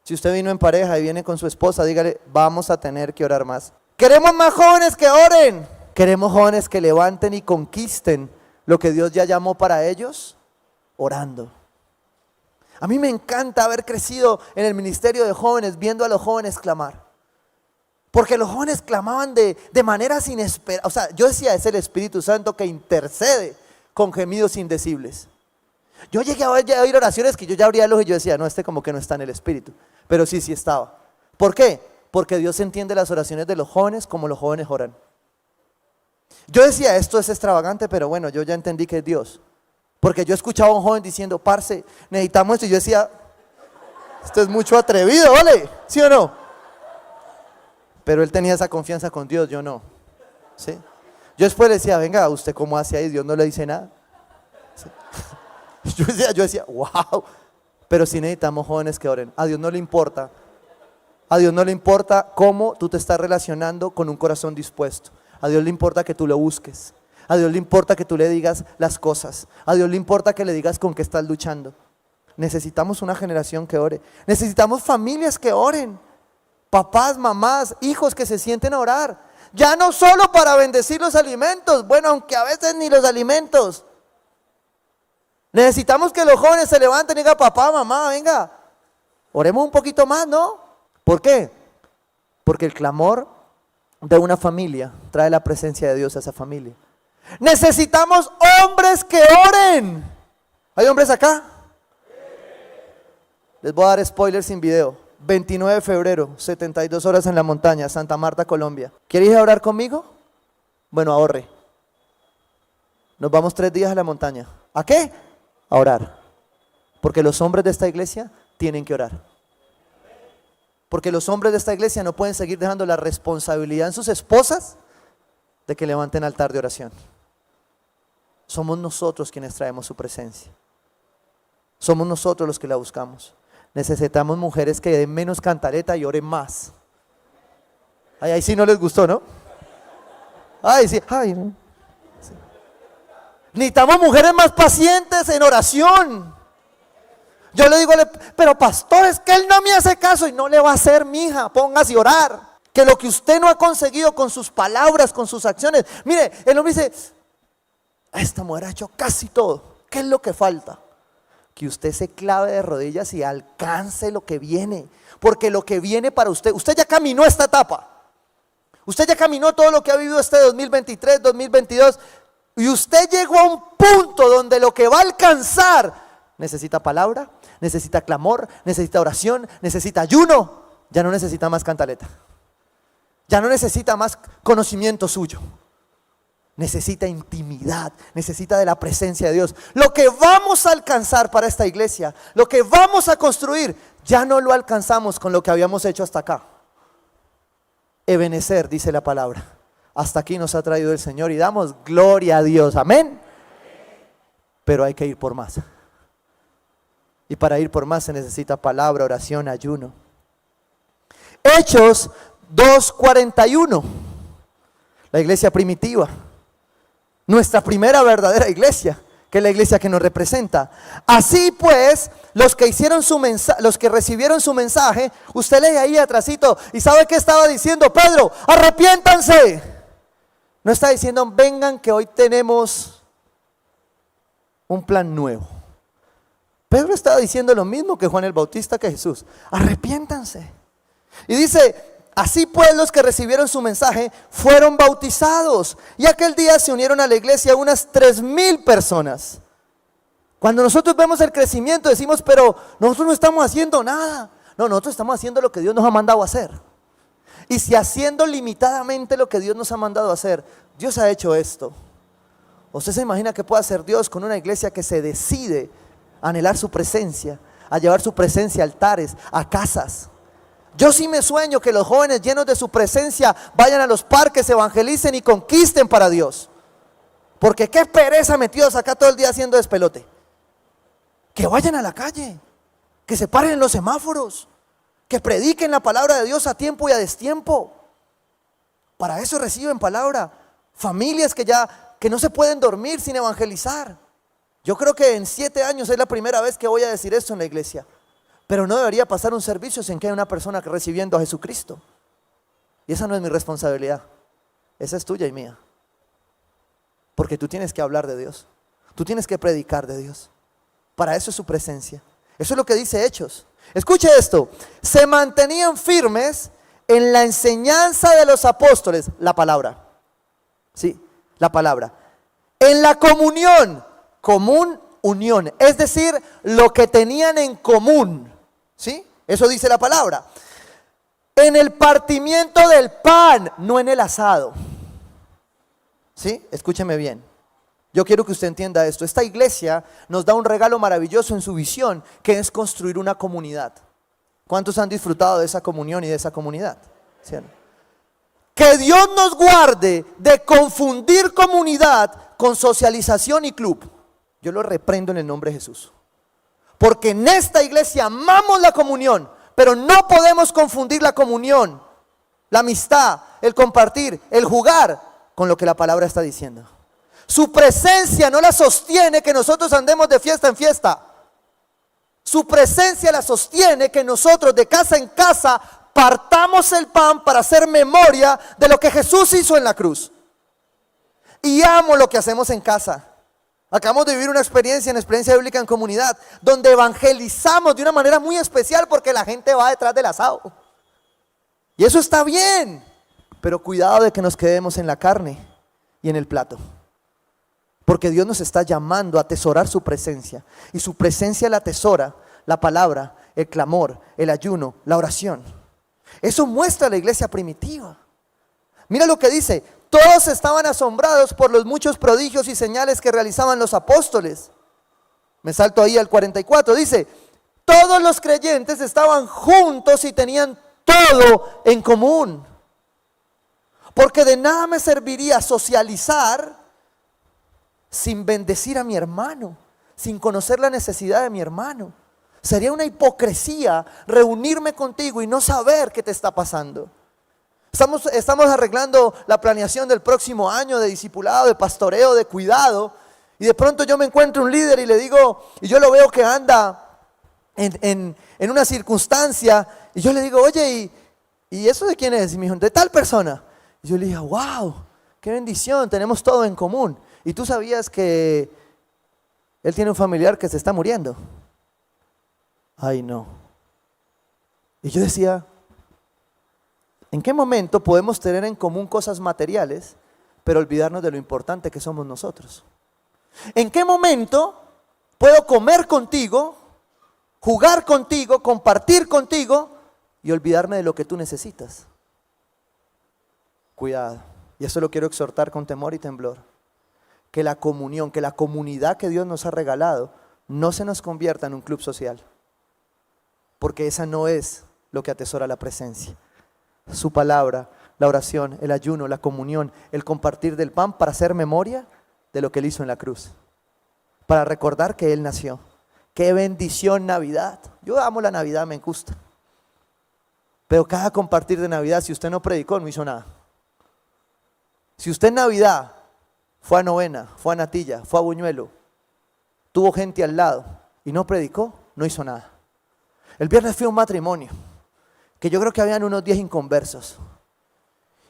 Si usted vino en pareja y viene con su esposa, dígale, vamos a tener que orar más. Queremos más jóvenes que oren. Queremos jóvenes que levanten y conquisten lo que Dios ya llamó para ellos, orando. A mí me encanta haber crecido en el ministerio de jóvenes, viendo a los jóvenes clamar. Porque los jóvenes clamaban de maneras inesperadas. O sea, yo decía, es el Espíritu Santo que intercede con gemidos indecibles. Yo llegué a oír oraciones que yo ya abría el ojo y yo decía, no, este como que no está en el Espíritu. Pero sí estaba. ¿Por qué? Porque Dios entiende las oraciones de los jóvenes como los jóvenes oran. Yo decía, esto es extravagante, pero bueno, yo ya entendí que es Dios. Porque yo escuchaba a un joven diciendo, parce, necesitamos esto. Y yo decía, esto es mucho atrevido, ¿vale? ¿Sí o no? Pero él tenía esa confianza con Dios, yo no. ¿Sí? Yo después le decía, venga, ¿usted cómo hace ahí? Dios no le dice nada. ¿Sí? Yo decía, wow. Pero sí necesitamos jóvenes que oren. A Dios no le importa. A Dios no le importa cómo tú te estás relacionando con un corazón dispuesto. A Dios le importa que tú lo busques. A Dios le importa que tú le digas las cosas. A Dios le importa que le digas con qué estás luchando. Necesitamos una generación que ore. Necesitamos familias que oren. Papás, mamás, hijos que se sienten a orar. Ya no solo para bendecir los alimentos. Bueno, aunque a veces ni los alimentos. Necesitamos que los jóvenes se levanten y digan, papá, mamá, venga, oremos un poquito más, ¿no? ¿Por qué? Porque el clamor de una familia trae la presencia de Dios a esa familia. Necesitamos hombres que oren. ¿Hay hombres acá? Les voy a dar spoiler sin video. 29 de febrero, 72 horas en la montaña, Santa Marta, Colombia. ¿Quiere ir a orar conmigo? Bueno, ahorre. Nos vamos 3 días a la montaña. ¿A qué? A orar. Porque los hombres de esta iglesia tienen que orar. Porque los hombres de esta iglesia no pueden seguir dejando la responsabilidad en sus esposas de que levanten altar de oración. Somos nosotros quienes traemos su presencia. Somos nosotros los que la buscamos. Necesitamos mujeres que den menos cantaleta y oren más. Ay, ahí sí no les gustó, ¿no? Ay, sí, ay, no. Sí. Necesitamos mujeres más pacientes en oración. Yo le digo, pero pastor, es que él no me hace caso. Y no le va a hacer, mija, póngase a orar. Que lo que usted no ha conseguido con sus palabras, con sus acciones. Mire, el hombre dice, esta mujer ha hecho casi todo. ¿Qué es lo que falta? Que usted se clave de rodillas y alcance lo que viene. Porque lo que viene para usted ya caminó esta etapa. Usted ya caminó todo lo que ha vivido este 2023, 2022. Y usted llegó a un punto donde lo que va a alcanzar necesita palabra, necesita clamor, necesita oración, necesita ayuno. Ya no necesita más cantaleta. Ya no necesita más conocimiento suyo. Necesita intimidad, necesita de la presencia de Dios. Lo que vamos a alcanzar para esta iglesia, lo que vamos a construir, ya no lo alcanzamos con lo que habíamos hecho hasta acá. Ebenecer, dice la palabra. Hasta aquí nos ha traído el Señor y damos gloria a Dios. Amén. Pero hay que ir por más. Y para ir por más se necesita palabra, oración, ayuno. Hechos 2:41. La iglesia primitiva. Nuestra primera verdadera iglesia, que es la iglesia que nos representa. Así pues, los que recibieron su mensaje, usted lee ahí atrásito y ¿sabe qué estaba diciendo Pedro? Arrepiéntanse. No está diciendo vengan que hoy tenemos un plan nuevo. Pedro estaba diciendo lo mismo que Juan el Bautista, que Jesús. Arrepiéntanse. Y dice, así pues los que recibieron su mensaje fueron bautizados. Y aquel día se unieron a la iglesia unas 3,000 personas. Cuando nosotros vemos el crecimiento decimos, pero nosotros no estamos haciendo nada. No, nosotros estamos haciendo lo que Dios nos ha mandado a hacer. Y si haciendo limitadamente lo que Dios nos ha mandado a hacer, Dios ha hecho esto. ¿Usted se imagina que puede hacer Dios con una iglesia que se decide a anhelar su presencia, a llevar su presencia a altares, a casas? Yo sí me sueño que los jóvenes llenos de su presencia vayan a los parques, evangelicen y conquisten para Dios. Porque qué pereza metidos acá todo el día haciendo despelote. Que vayan a la calle, que se paren en los semáforos, que prediquen la palabra de Dios a tiempo y a destiempo. Para eso reciben palabra. Familias que no se pueden dormir sin evangelizar. Yo creo que en 7 años es la primera vez que voy a decir esto en la iglesia. Pero no debería pasar un servicio sin que haya una persona recibiendo a Jesucristo. Y esa no es mi responsabilidad. Esa es tuya y mía. Porque tú tienes que hablar de Dios. Tú tienes que predicar de Dios. Para eso es su presencia. Eso es lo que dice Hechos. Escuche esto. Se mantenían firmes en la enseñanza de los apóstoles. La palabra. Sí, la palabra. En la comunión. Común, unión. Es decir, lo que tenían en común. ¿Sí? Eso dice la palabra. En el partimiento del pan, no en el asado. ¿Sí? Escúcheme bien. Yo quiero que usted entienda esto. Esta iglesia nos da un regalo maravilloso en su visión, que es construir una comunidad. ¿Cuántos han disfrutado de esa comunión y de esa comunidad? ¿Sí? Que Dios nos guarde de confundir comunidad con socialización y club. Yo lo reprendo en el nombre de Jesús. Porque en esta iglesia amamos la comunión, pero no podemos confundir la comunión, la amistad, el compartir, el jugar con lo que la palabra está diciendo. Su presencia no la sostiene que nosotros andemos de fiesta en fiesta. Su presencia la sostiene que nosotros de casa en casa partamos el pan para hacer memoria de lo que Jesús hizo en la cruz. Y amo lo que hacemos en casa. Acabamos de vivir una experiencia bíblica en comunidad, donde evangelizamos de una manera muy especial porque la gente va detrás del asado. Y eso está bien, pero cuidado de que nos quedemos en la carne y en el plato. Porque Dios nos está llamando a atesorar su presencia. Y su presencia la atesora la palabra, el clamor, el ayuno, la oración. Eso muestra la iglesia primitiva. Mira lo que dice. Todos estaban asombrados por los muchos prodigios y señales que realizaban los apóstoles. Me salto ahí al 44. Dice, todos los creyentes estaban juntos y tenían todo en común. Porque de nada me serviría socializar sin bendecir a mi hermano, sin conocer la necesidad de mi hermano. Sería una hipocresía reunirme contigo y no saber qué te está pasando. Estamos arreglando la planeación del próximo año de discipulado, de pastoreo, de cuidado. Y de pronto yo me encuentro un líder y le digo, y yo lo veo que anda en una circunstancia. Y yo le digo, oye, ¿y eso de quién es? Y me dijo, de tal persona. Y yo le dije, wow, qué bendición, tenemos todo en común. ¿Y tú sabías que él tiene un familiar que se está muriendo? Ay, no. Y yo decía, ¿en qué momento podemos tener en común cosas materiales, pero olvidarnos de lo importante que somos nosotros? ¿En qué momento puedo comer contigo, jugar contigo, compartir contigo y olvidarme de lo que tú necesitas? Cuidado. Y eso lo quiero exhortar con temor y temblor. Que la comunión, que la comunidad que Dios nos ha regalado no se nos convierta en un club social. Porque esa no es lo que atesora la presencia. Su palabra, la oración, el ayuno, la comunión, el compartir del pan para hacer memoria de lo que Él hizo en la cruz. Para recordar que Él nació. ¡Qué bendición Navidad! Yo amo la Navidad, me gusta. Pero cada compartir de Navidad, si usted no predicó, no hizo nada. Si usted en Navidad fue a novena, fue a natilla, fue a buñuelo, tuvo gente al lado y no predicó, no hizo nada. El viernes fui a un matrimonio, que yo creo que habían unos 10 inconversos.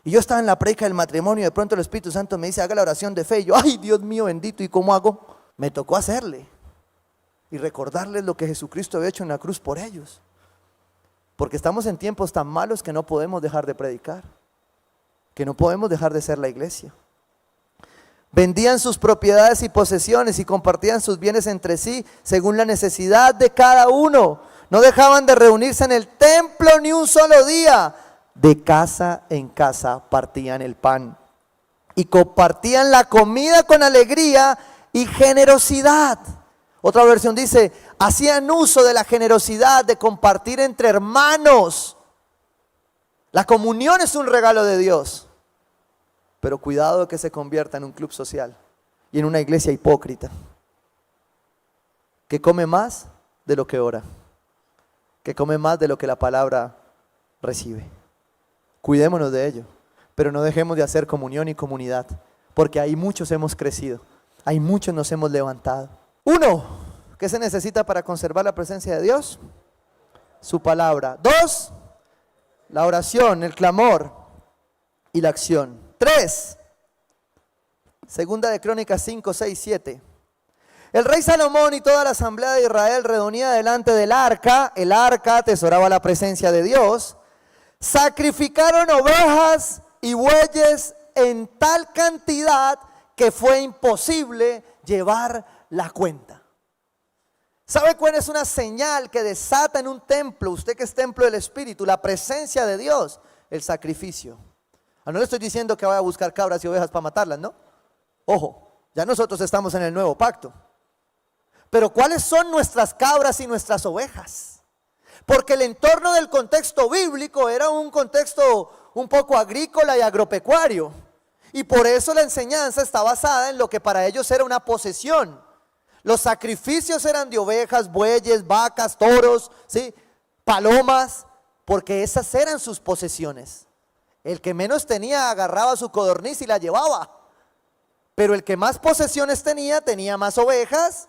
Y yo estaba en la predica del matrimonio y de pronto el Espíritu Santo me dice, haga la oración de fe. Y yo, ay Dios mío bendito, ¿y cómo hago? Me tocó hacerle y recordarles lo que Jesucristo había hecho en la cruz por ellos. Porque estamos en tiempos tan malos que no podemos dejar de predicar, que no podemos dejar de ser la iglesia. Vendían sus propiedades y posesiones y compartían sus bienes entre sí según la necesidad de cada uno. No dejaban de reunirse en el templo ni un solo día. De casa en casa partían el pan y compartían la comida con alegría y generosidad. Otra versión dice, hacían uso de la generosidad de compartir entre hermanos. La comunión es un regalo de Dios, pero cuidado de que se convierta en un club social y en una iglesia hipócrita, que come más de lo que ora, que come más de lo que la palabra recibe. Cuidémonos de ello, pero no dejemos de hacer comunión y comunidad, porque ahí muchos hemos crecido, ahí muchos nos hemos levantado. 1, ¿qué se necesita para conservar la presencia de Dios? Su palabra. 2, la oración, el clamor y la acción. 3, Segunda de Crónicas 5, 6, 7. El rey Salomón y toda la asamblea de Israel reunida delante del arca, el arca atesoraba la presencia de Dios, sacrificaron ovejas y bueyes en tal cantidad que fue imposible llevar la cuenta. ¿Sabe cuál es una señal que desata en un templo, usted que es templo del Espíritu, la presencia de Dios? El sacrificio. No le estoy diciendo que vaya a buscar cabras y ovejas para matarlas, ¿no? Ojo, ya nosotros estamos en el nuevo pacto. Pero ¿cuáles son nuestras cabras y nuestras ovejas? Porque el entorno del contexto bíblico era un contexto un poco agrícola y agropecuario. Y por eso la enseñanza está basada en lo que para ellos era una posesión. Los sacrificios eran de ovejas, bueyes, vacas, toros, ¿sí? Palomas, porque esas eran sus posesiones. El que menos tenía agarraba su codorniz y la llevaba. Pero el que más posesiones tenía más ovejas,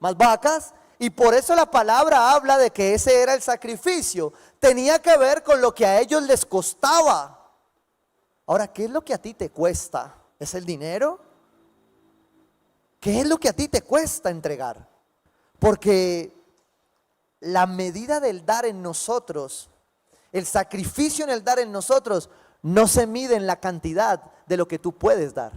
más vacas. Y por eso la palabra habla de que ese era el sacrificio. Tenía que ver con lo que a ellos les costaba. Ahora, ¿qué es lo que a ti te cuesta? ¿Es el dinero? ¿Qué es lo que a ti te cuesta entregar? Porque la medida del dar en nosotros, el sacrificio en el dar en nosotros, no se mide en la cantidad de lo que tú puedes dar.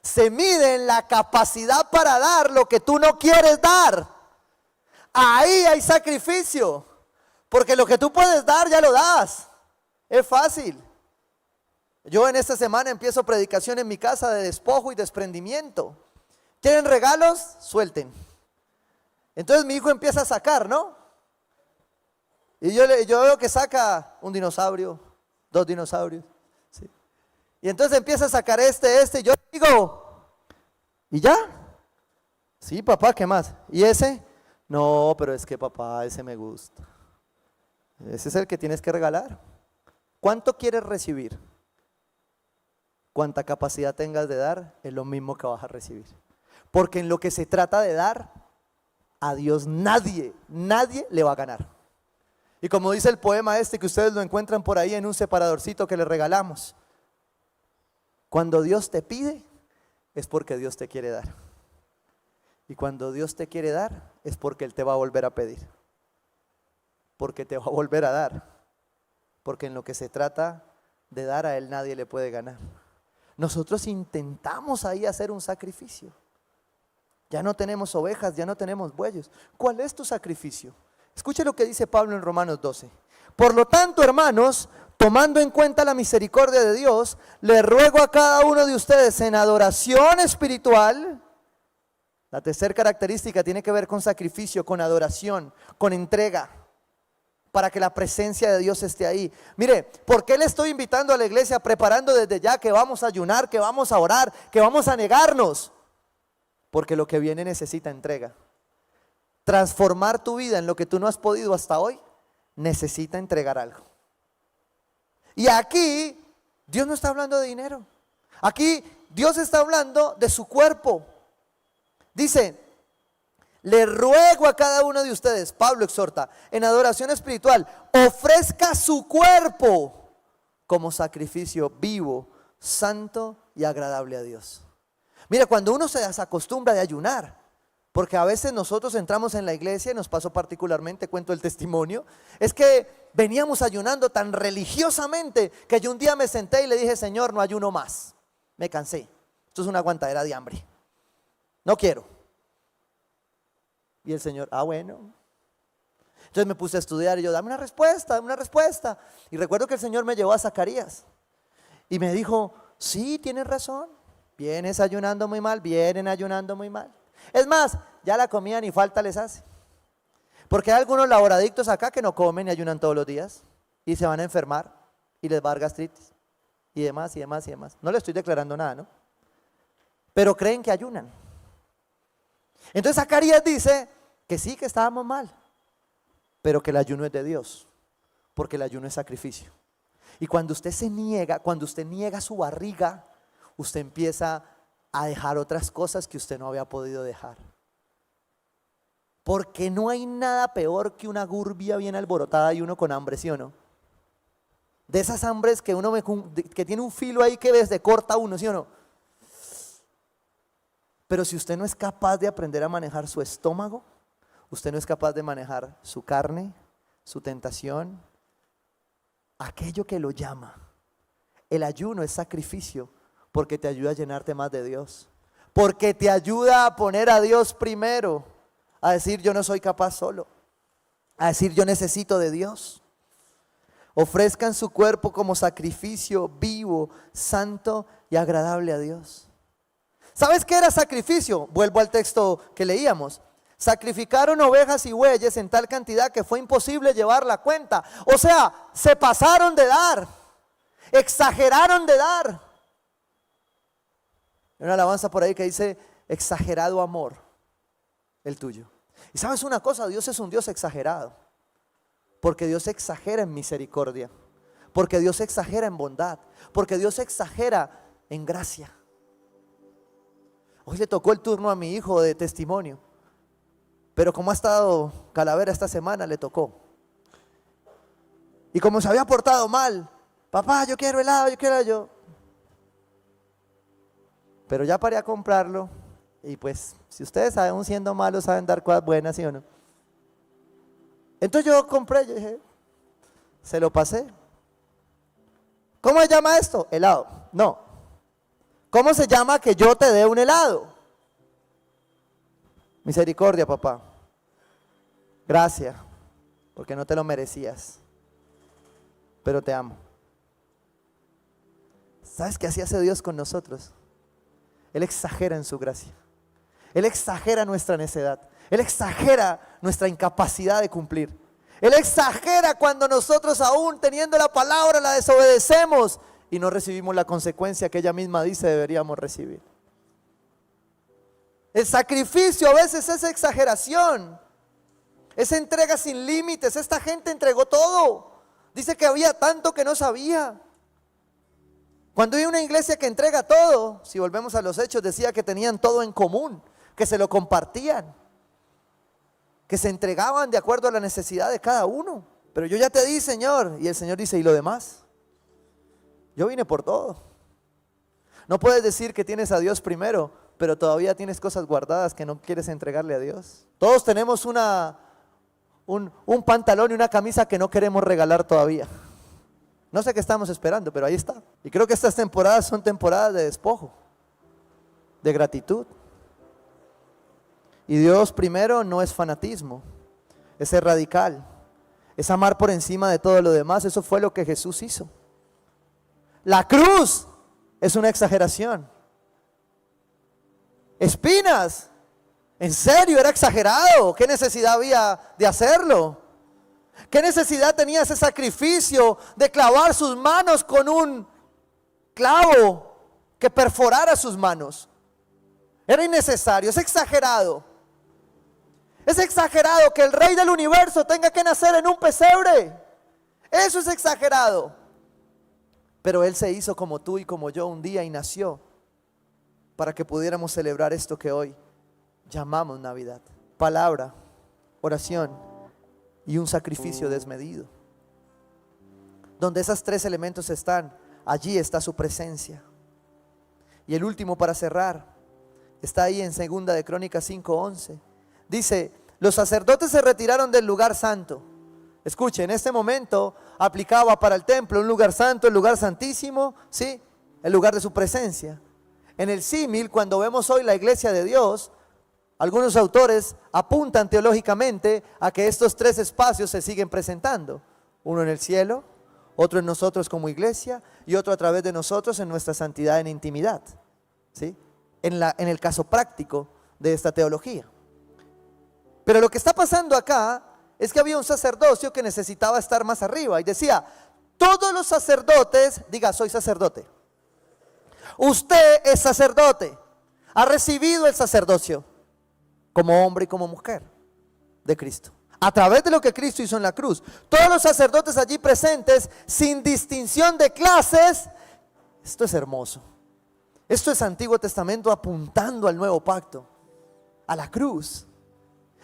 Se mide en la capacidad para dar lo que tú no quieres dar. Ahí hay sacrificio, porque lo que tú puedes dar ya lo das. Es fácil. Yo en esta semana empiezo predicación en mi casa de despojo y desprendimiento. ¿Quieren regalos? Suelten. Entonces mi hijo empieza a sacar, ¿no? Y yo veo que saca un dinosaurio, 2 dinosaurios, ¿sí? Y entonces empieza a sacar y yo digo, ¿y ya? Sí, papá, ¿qué más? ¿Y ese? No, pero es que papá, ese me gusta. Ese es el que tienes que regalar. ¿Cuánto quieres recibir? Cuánta capacidad tengas de dar es lo mismo que vas a recibir. Porque en lo que se trata de dar, a Dios nadie le va a ganar. Y como dice el poema que ustedes lo encuentran por ahí en un separadorcito que le regalamos, cuando Dios te pide, es porque Dios te quiere dar. Y cuando Dios te quiere dar, es porque Él te va a volver a pedir. Porque te va a volver a dar. Porque en lo que se trata de dar, a Él nadie le puede ganar. Nosotros intentamos ahí hacer un sacrificio. Ya no tenemos ovejas, ya no tenemos bueyes. ¿Cuál es tu sacrificio? Escuche lo que dice Pablo en Romanos 12. Por lo tanto, hermanos, tomando en cuenta la misericordia de Dios, le ruego a cada uno de ustedes en adoración espiritual. La tercera característica tiene que ver con sacrificio, con adoración, con entrega. para que la presencia de Dios esté ahí. Mire, ¿por qué le estoy invitando a la iglesia, preparando desde ya que vamos a ayunar, que vamos a orar, que vamos a negarnos? Porque lo que viene necesita entrega. Transformar tu vida en lo que tú no has podido hasta hoy necesita entregar algo. Y aquí Dios no está hablando de dinero. Aquí Dios está hablando de su cuerpo. Dice: le ruego a cada uno de ustedes, Pablo exhorta, en adoración espiritual, ofrezca su cuerpo como sacrificio vivo, santo y agradable a Dios. Mira, cuando uno se desacostumbra de ayunar, porque a veces nosotros entramos en la iglesia, y nos pasó particularmente, cuento el testimonio, es que veníamos ayunando tan religiosamente que yo un día me senté y le dije: Señor, no ayuno más, me cansé, esto es una aguantadera de hambre, no quiero. Y el Señor: bueno. Entonces me puse a estudiar y yo: dame una respuesta, dame una respuesta. Y recuerdo que el Señor me llevó a Zacarías y me dijo: sí, tienes razón, vienes ayunando muy mal, vienen ayunando muy mal. Es más, ya la comida ni falta les hace. Porque hay algunos laboradictos acá que no comen y ayunan todos los días y se van a enfermar y les va a dar gastritis y demás y demás y demás. No le estoy declarando nada, ¿no? Pero creen que ayunan. Entonces Zacarías dice que sí, que estábamos mal, pero que el ayuno es de Dios, porque el ayuno es sacrificio. Y cuando usted se niega, cuando usted niega su barriga, usted empieza a dejar otras cosas que usted no había podido dejar. Porque no hay nada peor que una gurbia bien alborotada y uno con hambre, ¿sí o no? De esas hambres que uno que tiene un filo ahí que desde corta uno, ¿sí o no? Pero si usted no es capaz de aprender a manejar su estómago, usted no es capaz de manejar su carne, su tentación, aquello que lo llama. El ayuno es sacrificio porque te ayuda a llenarte más de Dios, porque te ayuda a poner a Dios primero, a decir: yo no soy capaz solo, a decir: yo necesito de Dios. Ofrezcan su cuerpo como sacrificio vivo, santo y agradable a Dios. ¿Sabes qué era sacrificio? Vuelvo al texto que leíamos. Sacrificaron ovejas y bueyes en tal cantidad que fue imposible llevar la cuenta. O sea, se pasaron de dar, exageraron de dar. Hay una alabanza por ahí que dice: exagerado amor el tuyo. Y sabes una cosa, Dios es un Dios exagerado, porque Dios exagera en misericordia, porque Dios exagera en bondad, porque Dios exagera en gracia. Hoy le tocó el turno a mi hijo de testimonio, pero como ha estado calavera esta semana, le tocó. Y como se había portado mal: papá, yo quiero helado, yo quiero helado. Pero ya paré a comprarlo. Y pues, si ustedes aún siendo malos saben dar cosas buenas, ¿sí o no? Entonces yo compré, yo dije, se lo pasé. ¿Cómo se llama esto? Helado. No. ¿Cómo se llama que yo te dé un helado? Misericordia, papá. Gracias, porque no te lo merecías, pero te amo. ¿Sabes qué así hace Dios con nosotros? Él exagera en su gracia. Él exagera nuestra necedad. Él exagera nuestra incapacidad de cumplir. Él exagera cuando nosotros, aún teniendo la palabra, la desobedecemos y no recibimos la consecuencia que ella misma dice deberíamos recibir. El sacrificio a veces es exageración, es entrega sin límites. Esta gente entregó todo. Dice que había tanto que no sabía. Cuando hay una iglesia que entrega todo, si volvemos a los hechos, decía que tenían todo en común, que se lo compartían, que se entregaban de acuerdo a la necesidad de cada uno. Pero yo ya te di, Señor. Y el Señor dice: ¿y lo demás? Yo vine por todo. No puedes decir que tienes a Dios primero, pero todavía tienes cosas guardadas que no quieres entregarle a Dios. Todos tenemos un pantalón y una camisa que no queremos regalar todavía. No sé qué estamos esperando, pero ahí está. Y creo que estas temporadas son temporadas de despojo, de gratitud. Y Dios primero no es fanatismo, es ser radical, es amar por encima de todo lo demás. Eso fue lo que Jesús hizo. La cruz es una exageración. Espinas, en serio, era exagerado. ¿Qué necesidad había de hacerlo? ¿Qué necesidad tenía ese sacrificio de clavar sus manos con un clavo que perforara sus manos? Era innecesario, es exagerado. Es exagerado que el Rey del universo tenga que nacer en un pesebre. Eso es exagerado. Pero Él se hizo como tú y como yo un día y nació para que pudiéramos celebrar esto que hoy llamamos Navidad. Palabra, oración y un sacrificio desmedido. Donde esos tres elementos están, allí está su presencia. Y el último para cerrar, está ahí en 2 de Crónicas 5:11. Dice, los sacerdotes se retiraron del lugar santo. Escuche, en este momento aplicaba para el templo un lugar santo, el lugar santísimo, ¿sí? El lugar de su presencia. En el símil, cuando vemos hoy la iglesia de Dios, algunos autores apuntan teológicamente a que estos tres espacios se siguen presentando. Uno en el cielo, otro en nosotros como iglesia y otro a través de nosotros en nuestra santidad en intimidad, ¿sí? En el caso práctico de esta teología. Pero lo que está pasando acá es que había un sacerdocio que necesitaba estar más arriba y decía, todos los sacerdotes, diga, soy sacerdote. Usted es sacerdote, ha recibido el sacerdocio como hombre y como mujer de Cristo, a través de lo que Cristo hizo en la cruz. Todos los sacerdotes allí presentes, sin distinción de clases. Esto es hermoso. Esto es Antiguo Testamento apuntando al nuevo pacto, a la cruz.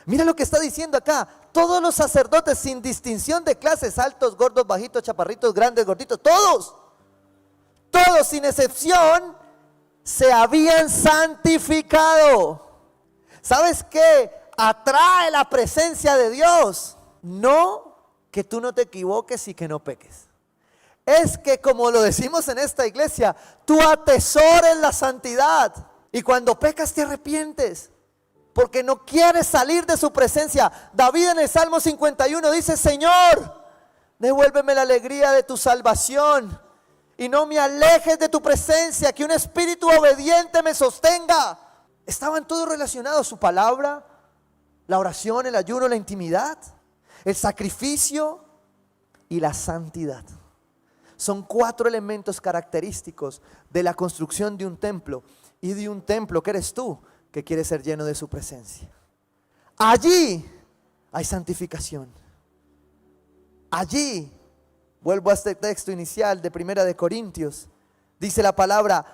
Mira lo que está diciendo acá. Todos los sacerdotes sin distinción de clases, altos, gordos, bajitos, chaparritos, grandes, gorditos, todos sin excepción, se habían santificado. ¿Sabes qué atrae la presencia de Dios? No que tú no te equivoques y que no peques. Es que, como lo decimos en esta iglesia, tú atesores la santidad y cuando pecas te arrepientes porque no quieres salir de su presencia. David en el Salmo 51 dice, Señor, devuélveme la alegría de tu salvación y no me alejes de tu presencia, que un espíritu obediente me sostenga. Estaban todos relacionados, su palabra, la oración, el ayuno, la intimidad, el sacrificio y la santidad. Son 4 elementos característicos de la construcción de un templo y de un templo que eres tú, que quiere ser lleno de su presencia. Allí hay santificación. Allí, vuelvo a este texto inicial de 1 de Corintios, dice la palabra,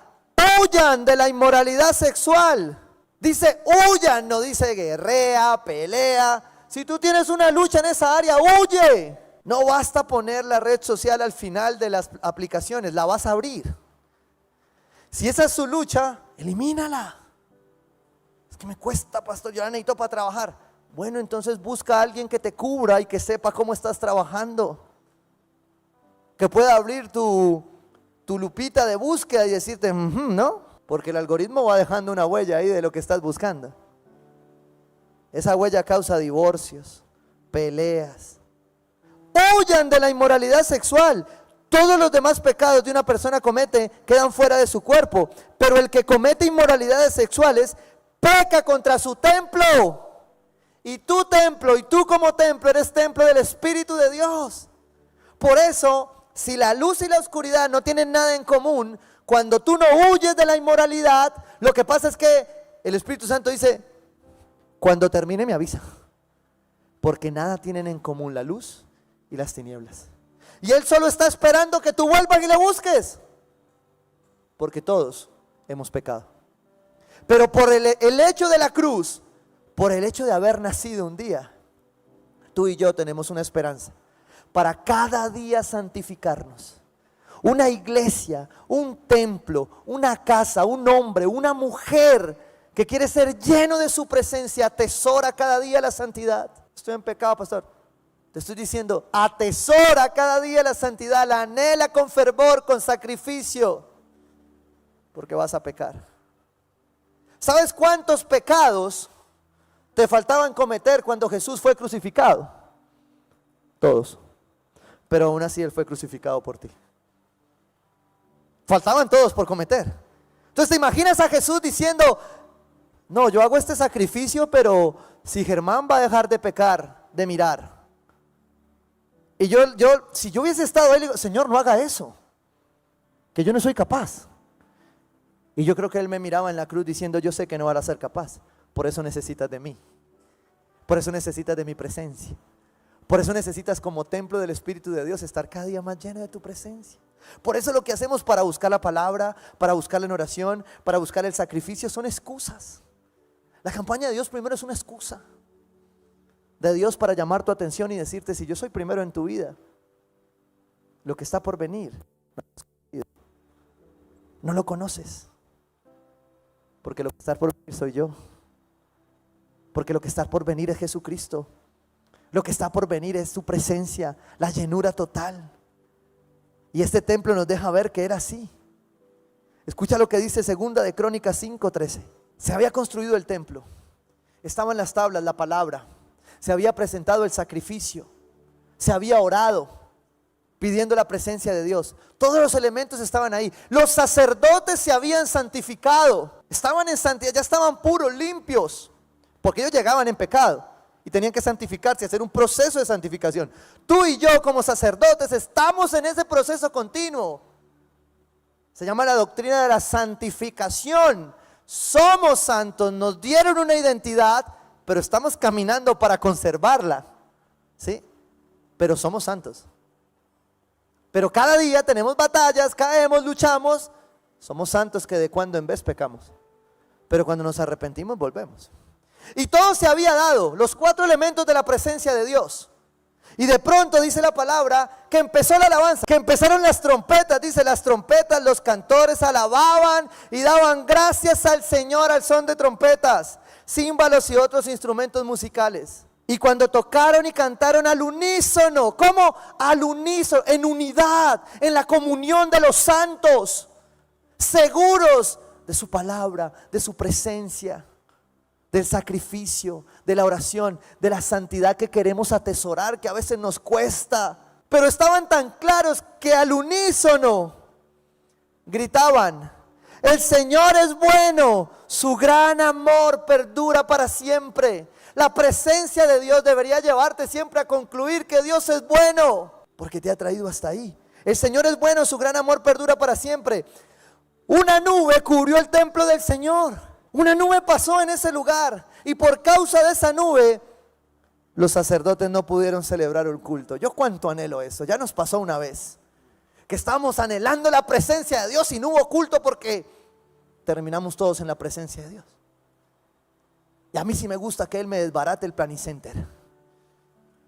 huyan de la inmoralidad sexual. Dice huyan, no dice guerrea, pelea. Si tú tienes una lucha en esa área, huye. No basta poner la red social al final de las aplicaciones, la vas a abrir. Si esa es su lucha, elimínala. Es que me cuesta, pastor, yo la necesito para trabajar. Bueno, entonces busca a alguien que te cubra y que sepa cómo estás trabajando, que pueda abrir tu lupita de búsqueda y decirte, ¿no? Porque el algoritmo va dejando una huella ahí de lo que estás buscando. Esa huella causa divorcios, peleas. Huyan de la inmoralidad sexual. Todos los demás pecados de una persona comete quedan fuera de su cuerpo, pero el que comete inmoralidades sexuales peca contra su templo. Y tu templo, y tú como templo, eres templo del Espíritu de Dios. Por eso, si la luz y la oscuridad no tienen nada en común, cuando tú no huyes de la inmoralidad, lo que pasa es que el Espíritu Santo dice, cuando termine me avisa, porque nada tienen en común la luz y las tinieblas. Y Él solo está esperando que tú vuelvas y le busques, porque todos hemos pecado. Pero por el hecho de la cruz, por el hecho de haber nacido un día, tú y yo tenemos una esperanza para cada día santificarnos. Una iglesia, un templo, una casa, un hombre, una mujer que quiere ser lleno de su presencia, atesora cada día la santidad. Estoy en pecado, pastor. Te estoy diciendo, atesora cada día la santidad, la anhela con fervor, con sacrificio, porque vas a pecar. ¿Sabes cuántos pecados te faltaban cometer cuando Jesús fue crucificado? Todos. Pero aún así Él fue crucificado por ti. Faltaban todos por cometer. Entonces te imaginas a Jesús diciendo, no, yo hago este sacrificio, pero si Germán va a dejar de pecar, de mirar, Y si yo hubiese estado ahí, le digo, Señor, no haga eso, que yo no soy capaz. Y yo creo que Él me miraba en la cruz diciendo, yo sé que no vas a ser capaz, por eso necesitas de mí, por eso necesitas de mi presencia, por eso necesitas como templo del Espíritu de Dios estar cada día más lleno de tu presencia. Por eso lo que hacemos para buscar la palabra, para buscarla en oración, para buscar el sacrificio, son excusas. La campaña de Dios primero es una excusa de Dios para llamar tu atención y decirte, si yo soy primero en tu vida, lo que está por venir no lo conoces, porque lo que está por venir soy yo, porque lo que está por venir es Jesucristo, lo que está por venir es su presencia, la llenura total. Y este templo nos deja ver que era así. Escucha lo que dice 2 de Crónicas 5:13. Se había construido el templo, estaban las tablas, la palabra, se había presentado el sacrificio, se había orado pidiendo la presencia de Dios. Todos los elementos estaban ahí. Los sacerdotes se habían santificado, estaban en santidad, ya estaban puros, limpios, porque ellos llegaban en pecado y tenían que santificarse, hacer un proceso de santificación. Tú y yo como sacerdotes estamos en ese proceso continuo. Se llama la doctrina de la santificación. Somos santos, nos dieron una identidad, pero estamos caminando para conservarla, ¿sí? Pero somos santos. Pero cada día tenemos batallas, caemos, luchamos. Somos santos que de cuando en vez pecamos, pero cuando nos arrepentimos volvemos. Y todo se había dado, los 4 elementos de la presencia de Dios. Y de pronto dice la palabra que empezó la alabanza, que empezaron las trompetas, dice las trompetas, los cantores alababan y daban gracias al Señor al son de trompetas, címbalos y otros instrumentos musicales. Y cuando tocaron y cantaron al unísono, ¿cómo? Al unísono, en unidad, en la comunión de los santos, seguros de su palabra, de su presencia, del sacrificio, de la oración, de la santidad que queremos atesorar, que a veces nos cuesta. Pero estaban tan claros que al unísono gritaban: el Señor es bueno, su gran amor perdura para siempre. La presencia de Dios debería llevarte siempre a concluir que Dios es bueno, porque te ha traído hasta ahí. El Señor es bueno, su gran amor perdura para siempre. Una nube cubrió el templo del Señor. Una nube pasó en ese lugar y por causa de esa nube los sacerdotes no pudieron celebrar el culto. Yo cuánto anhelo eso. Ya nos pasó una vez que estábamos anhelando la presencia de Dios y no hubo culto porque terminamos todos en la presencia de Dios. Y a mí sí me gusta que Él me desbarate el planicenter,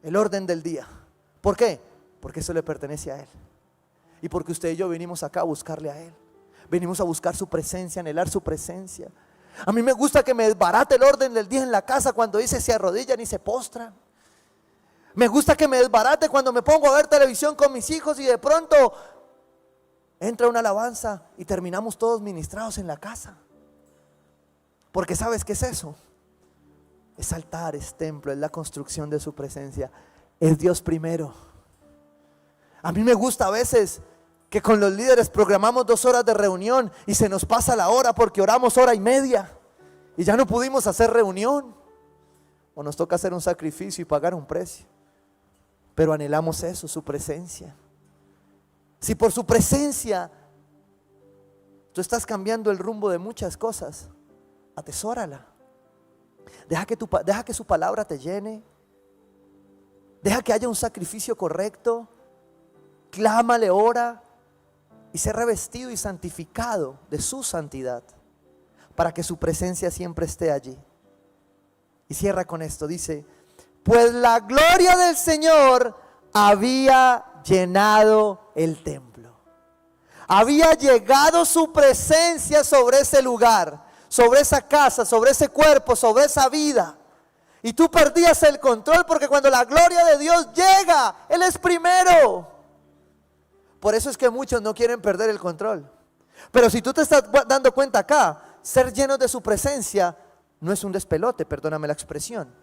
el orden del día. ¿Por qué? Porque eso le pertenece a Él. Y porque usted y yo venimos acá a buscarle a Él. Venimos a buscar su presencia, anhelar su presencia. A mí me gusta que me desbarate el orden del día en la casa cuando dice se arrodillan y se postran. Me gusta que me desbarate cuando me pongo a ver televisión con mis hijos y de pronto entra una alabanza y terminamos todos ministrados en la casa. Porque ¿sabes qué es eso? Es altar, es templo, es la construcción de su presencia. Es Dios primero. A mí me gusta a veces que con los líderes programamos 2 horas de reunión y se nos pasa la hora porque oramos 1:30 y ya no pudimos hacer reunión. O nos toca hacer un sacrificio y pagar un precio. Pero anhelamos eso, su presencia. Si por su presencia tú estás cambiando el rumbo de muchas cosas, atesórala. Deja que su palabra te llene. Deja que haya un sacrificio correcto. Clámale, ora y sé revestido y santificado de su santidad para que su presencia siempre esté allí. Y cierra con esto, dice: pues la gloria del Señor había llenado el templo. Había llegado su presencia sobre ese lugar, sobre esa casa, sobre ese cuerpo, sobre esa vida. Y tú perdías el control porque cuando la gloria de Dios llega, Él es primero. Por eso es que muchos no quieren perder el control. Pero si tú te estás dando cuenta acá, ser llenos de su presencia no es un despelote, perdóname la expresión.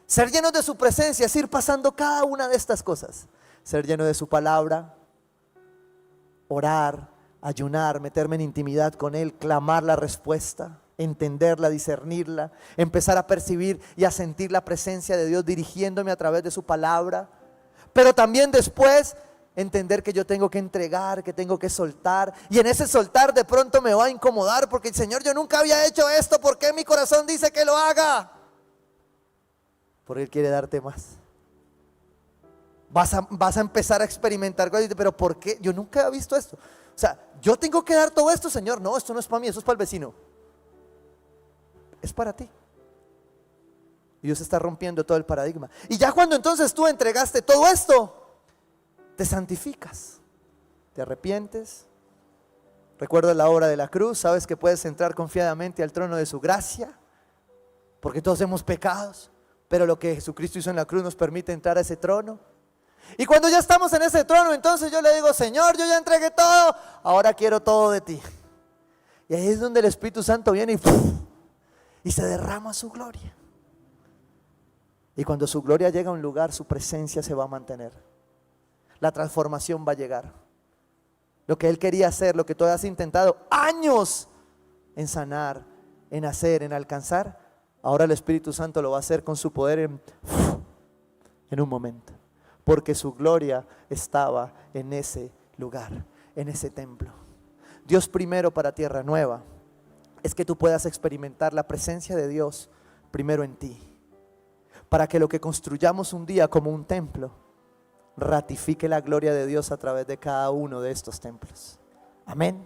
Ser llenos de su presencia es ir pasando cada una de estas cosas. Ser lleno de su palabra, orar, ayunar, meterme en intimidad con Él, clamar la respuesta, entenderla, discernirla, empezar a percibir y a sentir la presencia de Dios dirigiéndome a través de su palabra. Pero también después entender que yo tengo que entregar, que tengo que soltar. Y en ese soltar de pronto me va a incomodar porque, Señor, yo nunca había hecho esto. ¿Por qué mi corazón dice que lo haga? Porque Él quiere darte más. Vas a empezar a experimentar cosas, pero ¿por qué? Yo nunca he visto esto. O sea, yo tengo que dar todo esto, Señor. No, esto no es para mí, eso es para el vecino. Es para ti. Y Dios está rompiendo todo el paradigma. Y ya cuando entonces tú entregaste todo esto, te santificas, te arrepientes. Recuerdas la obra de la cruz, sabes que puedes entrar confiadamente al trono de su gracia, porque todos hemos pecados, pero lo que Jesucristo hizo en la cruz nos permite entrar a ese trono. Y cuando ya estamos en ese trono, entonces yo le digo, Señor, yo ya entregué todo, ahora quiero todo de ti. Y ahí es donde el Espíritu Santo viene y se derrama su gloria. Y cuando su gloria llega a un lugar, su presencia se va a mantener. La transformación va a llegar. Lo que Él quería hacer, lo que tú has intentado años en sanar, en hacer, en alcanzar, ahora el Espíritu Santo lo va a hacer con su poder en un momento. Porque su gloria estaba en ese lugar, en ese templo. Dios primero para Tierra Nueva es que tú puedas experimentar la presencia de Dios primero en ti. Para que lo que construyamos un día como un templo ratifique la gloria de Dios a través de cada uno de estos templos. Amén.